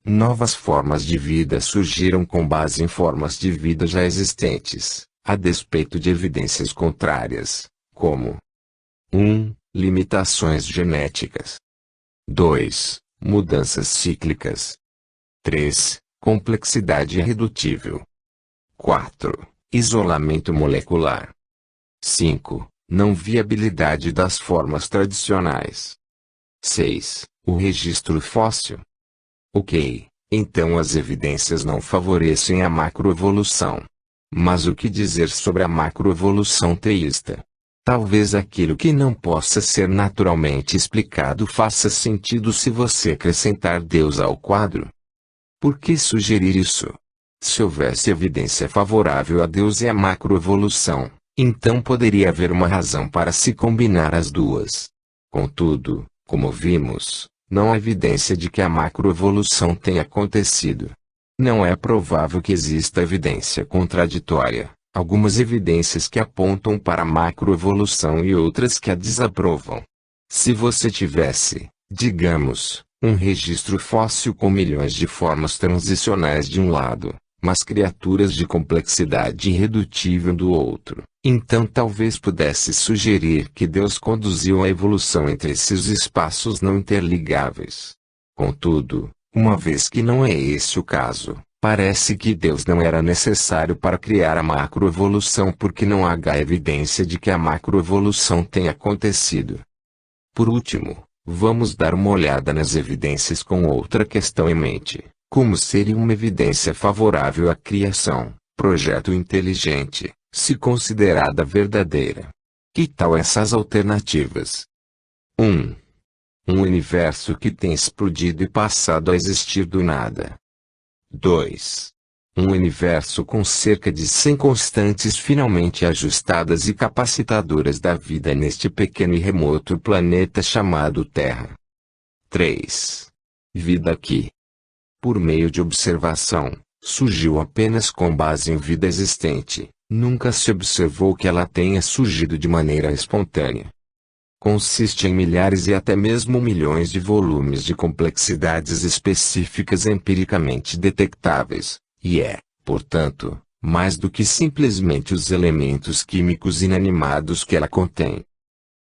Novas formas de vida surgiram com base em formas de vida já existentes, a despeito de evidências contrárias, como 1. Limitações genéticas. 2. Mudanças cíclicas. 3. Complexidade irredutível. 4. Isolamento molecular. 5. Não viabilidade das formas tradicionais. 6. O registro fóssil. Ok, então as evidências não favorecem a macroevolução. Mas o que dizer sobre a macroevolução teísta? Talvez aquilo que não possa ser naturalmente explicado faça sentido se você acrescentar Deus ao quadro. Por que sugerir isso? Se houvesse evidência favorável a Deus e a macroevolução, então poderia haver uma razão para se combinar as duas. Contudo, como vimos, não há evidência de que a macroevolução tenha acontecido. Não é provável que exista evidência contraditória, algumas evidências que apontam para a macroevolução e outras que a desaprovam. Se você tivesse, digamos, um registro fóssil com milhões de formas transicionais de um lado, mas criaturas de complexidade irredutível do outro, então talvez pudesse sugerir que Deus conduziu a evolução entre esses espaços não interligáveis. Contudo, uma vez que não é esse o caso, parece que Deus não era necessário para criar a macroevolução porque não há evidência de que a macroevolução tenha acontecido. Por último, vamos dar uma olhada nas evidências com outra questão em mente. Como seria uma evidência favorável à criação, projeto inteligente, se considerada verdadeira? Que tal essas alternativas? 1. Um universo que tem explodido e passado a existir do nada. 2. Um universo com cerca de 100 constantes finalmente ajustadas e capacitadoras da vida neste pequeno e remoto planeta chamado Terra. 3. Vida aqui, por meio de observação, surgiu apenas com base em vida existente, nunca se observou que ela tenha surgido de maneira espontânea. Consiste em milhares e até mesmo milhões de volumes de complexidades específicas empiricamente detectáveis, e é, portanto, mais do que simplesmente os elementos químicos inanimados que ela contém.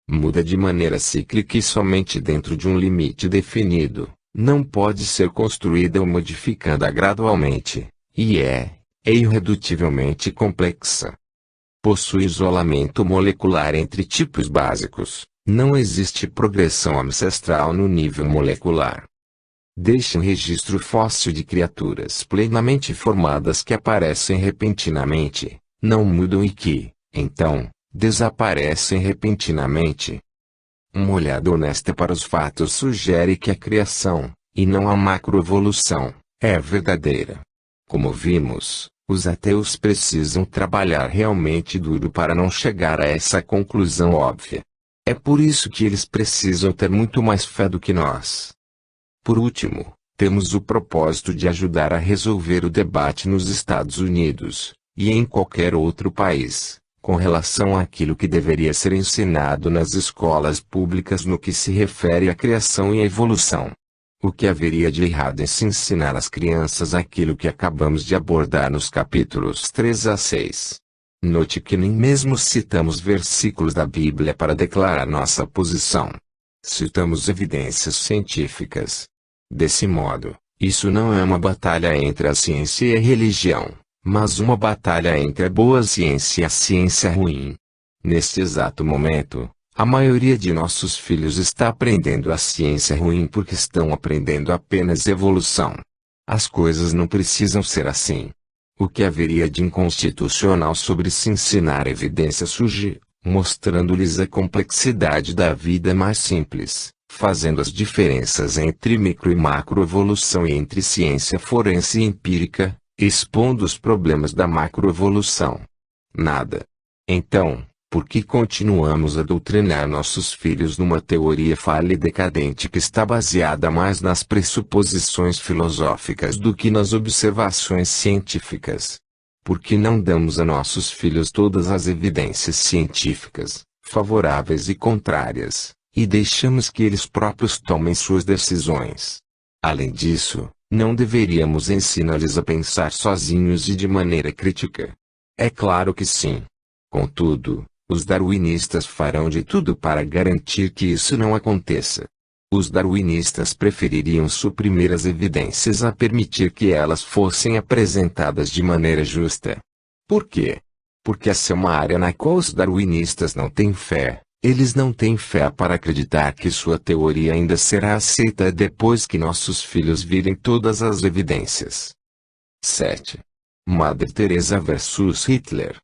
Muda de maneira cíclica e somente dentro de um limite definido. Não pode ser construída ou modificada gradualmente, e é irredutivelmente complexa. Possui isolamento molecular entre tipos básicos, não existe progressão ancestral no nível molecular. Deixa um registro fóssil de criaturas plenamente formadas que aparecem repentinamente, não mudam e que, então, desaparecem repentinamente. Uma olhada honesta para os fatos sugere que a criação, e não a macroevolução, é verdadeira. Como vimos, os ateus precisam trabalhar realmente duro para não chegar a essa conclusão óbvia. É por isso que eles precisam ter muito mais fé do que nós. Por último, temos o propósito de ajudar a resolver o debate nos Estados Unidos, e em qualquer outro país, com relação àquilo que deveria ser ensinado nas escolas públicas no que se refere à criação e à evolução. O que haveria de errado em se ensinar às crianças aquilo que acabamos de abordar nos capítulos 3 a 6? Note que nem mesmo citamos versículos da Bíblia para declarar nossa posição. Citamos evidências científicas. Desse modo, isso não é uma batalha entre a ciência e a religião, mas uma batalha entre a boa ciência e a ciência ruim. Neste exato momento, a maioria de nossos filhos está aprendendo a ciência ruim porque estão aprendendo apenas evolução. As coisas não precisam ser assim. O que haveria de inconstitucional sobre se ensinar evidência surge, mostrando-lhes a complexidade da vida mais simples, fazendo as diferenças entre micro e macroevolução e entre ciência forense e empírica, expondo os problemas da macroevolução. Nada. Então, por que continuamos a doutrinar nossos filhos numa teoria falha e decadente que está baseada mais nas pressuposições filosóficas do que nas observações científicas? Por que não damos a nossos filhos todas as evidências científicas, favoráveis e contrárias, e deixamos que eles próprios tomem suas decisões? Além disso, não deveríamos ensinar-lhes a pensar sozinhos e de maneira crítica? É claro que sim. Contudo, os darwinistas farão de tudo para garantir que isso não aconteça. Os darwinistas prefeririam suprimir as evidências a permitir que elas fossem apresentadas de maneira justa. Por quê? Porque essa é uma área na qual os darwinistas não têm fé. Eles não têm fé para acreditar que sua teoria ainda será aceita depois que nossos filhos virem todas as evidências. 7. Madre Teresa versus Hitler.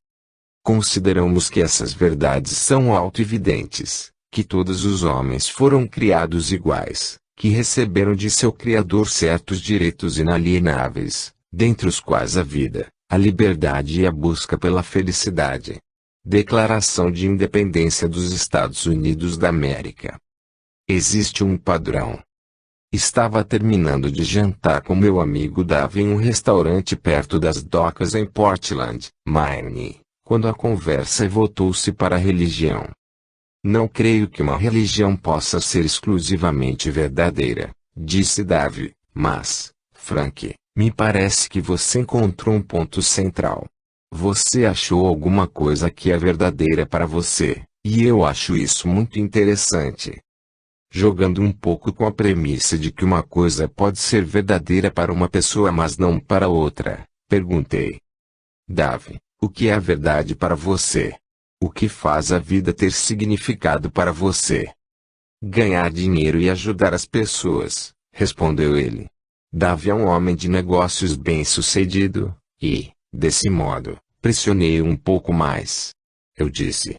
Consideramos que essas verdades são auto-evidentes, que todos os homens foram criados iguais, que receberam de seu Criador certos direitos inalienáveis, dentre os quais a vida, a liberdade e a busca pela felicidade. Declaração de Independência dos Estados Unidos da América. Existe um padrão. Estava terminando de jantar com meu amigo Davi em um restaurante perto das docas em Portland, Maine, quando a conversa voltou-se para a religião. Não creio que uma religião possa ser exclusivamente verdadeira, disse Davi, mas, Frank, me parece que você encontrou um ponto central. Você achou alguma coisa que é verdadeira para você, e eu acho isso muito interessante. Jogando um pouco com a premissa de que uma coisa pode ser verdadeira para uma pessoa mas não para outra, perguntei. Davi, o que é a verdade para você? O que faz a vida ter significado para você? Ganhar dinheiro e ajudar as pessoas, respondeu ele. Davi é um homem de negócios bem-sucedido, e, desse modo, pressionei um pouco mais. Eu disse.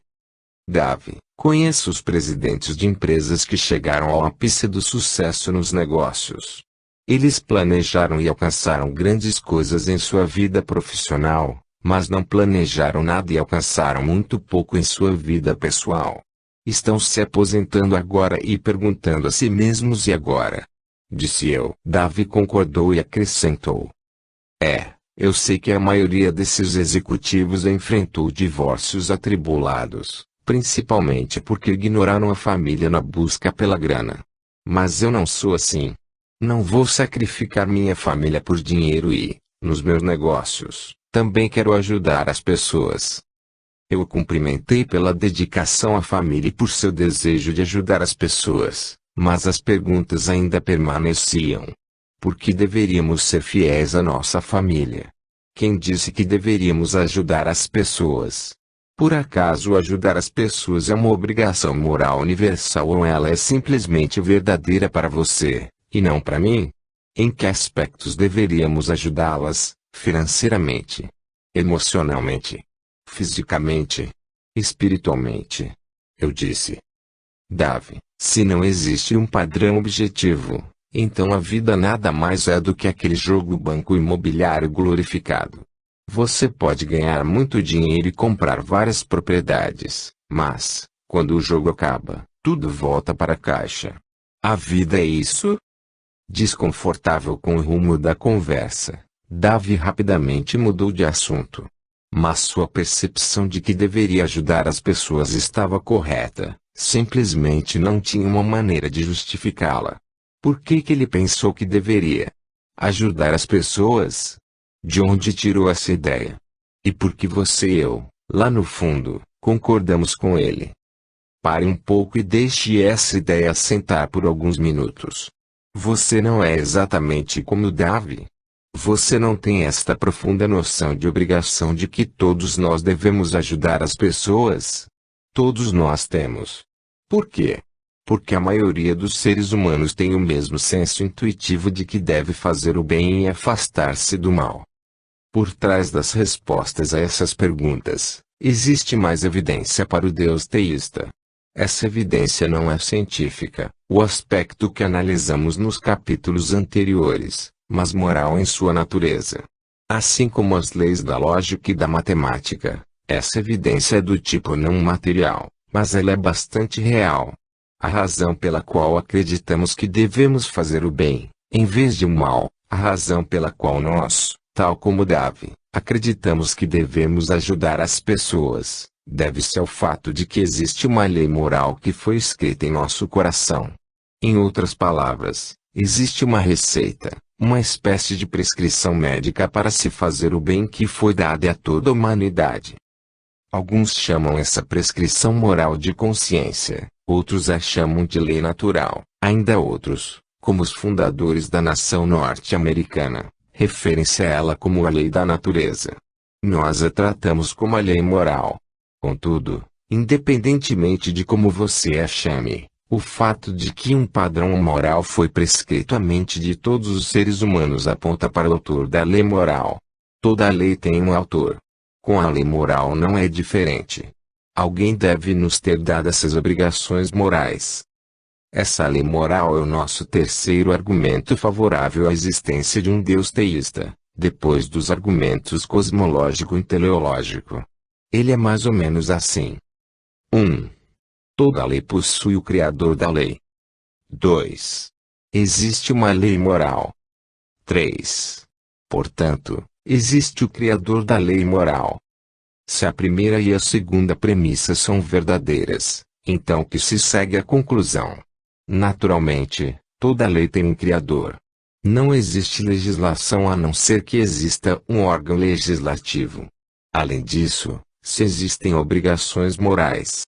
Davi, conheço os presidentes de empresas que chegaram ao ápice do sucesso nos negócios. Eles planejaram e alcançaram grandes coisas em sua vida profissional, mas não planejaram nada e alcançaram muito pouco em sua vida pessoal. Estão se aposentando agora e perguntando a si mesmos e agora? Disse eu. Davi concordou e acrescentou. Eu sei que a maioria desses executivos enfrentou divórcios atribulados, principalmente porque ignoraram a família na busca pela grana. Mas eu não sou assim. Não vou sacrificar minha família por dinheiro e, nos meus negócios, também quero ajudar as pessoas. Eu o cumprimentei pela dedicação à família e por seu desejo de ajudar as pessoas, mas as perguntas ainda permaneciam. Por que deveríamos ser fiéis à nossa família? Quem disse que deveríamos ajudar as pessoas? Por acaso ajudar as pessoas é uma obrigação moral universal ou ela é simplesmente verdadeira para você, e não para mim? Em que aspectos deveríamos ajudá-las, financeiramente, emocionalmente, fisicamente, espiritualmente? Eu disse. Davi, se não existe um padrão objetivo, então a vida nada mais é do que aquele jogo banco imobiliário glorificado. Você pode ganhar muito dinheiro e comprar várias propriedades, mas, quando o jogo acaba, tudo volta para a caixa. A vida é isso? Desconfortável com o rumo da conversa, Davi rapidamente mudou de assunto. Mas sua percepção de que deveria ajudar as pessoas estava correta, simplesmente não tinha uma maneira de justificá-la. Por que ele pensou que deveria ajudar as pessoas? De onde tirou essa ideia? E por que você e eu, lá no fundo, concordamos com ele? Pare um pouco e deixe essa ideia assentar por alguns minutos. Você não é exatamente como o Davi. Você não tem esta profunda noção de obrigação de que todos nós devemos ajudar as pessoas? Todos nós temos. Por quê? Porque a maioria dos seres humanos tem o mesmo senso intuitivo de que deve fazer o bem e afastar-se do mal. Por trás das respostas a essas perguntas, existe mais evidência para o Deus teísta. Essa evidência não é científica, o aspecto que analisamos nos capítulos anteriores, mas moral em sua natureza. Assim como as leis da lógica e da matemática, essa evidência é do tipo não material, mas ela é bastante real. A razão pela qual acreditamos que devemos fazer o bem, em vez de o mal, a razão pela qual nós, tal como Davi, acreditamos que devemos ajudar as pessoas, deve-se ao fato de que existe uma lei moral que foi escrita em nosso coração. Em outras palavras, existe uma receita, uma espécie de prescrição médica para se fazer o bem que foi dada a toda a humanidade. Alguns chamam essa prescrição moral de consciência, outros a chamam de lei natural, ainda outros, como os fundadores da nação norte-americana, referem-se a ela como a lei da natureza. Nós a tratamos como a lei moral. Contudo, independentemente de como você a chame, o fato de que um padrão moral foi prescrito à mente de todos os seres humanos aponta para o autor da lei moral. Toda lei tem um autor. Com a lei moral não é diferente. Alguém deve nos ter dado essas obrigações morais. Essa lei moral é o nosso terceiro argumento favorável à existência de um Deus teísta, depois dos argumentos cosmológico e teleológico. Ele é mais ou menos assim. 1. Toda lei possui o criador da lei. 2. Existe uma lei moral. 3. Portanto, existe o criador da lei moral. Se a primeira e a segunda premissa são verdadeiras, então que se segue a conclusão? Naturalmente, toda lei tem um criador. Não existe legislação a não ser que exista um órgão legislativo. Além disso, se existem obrigações morais,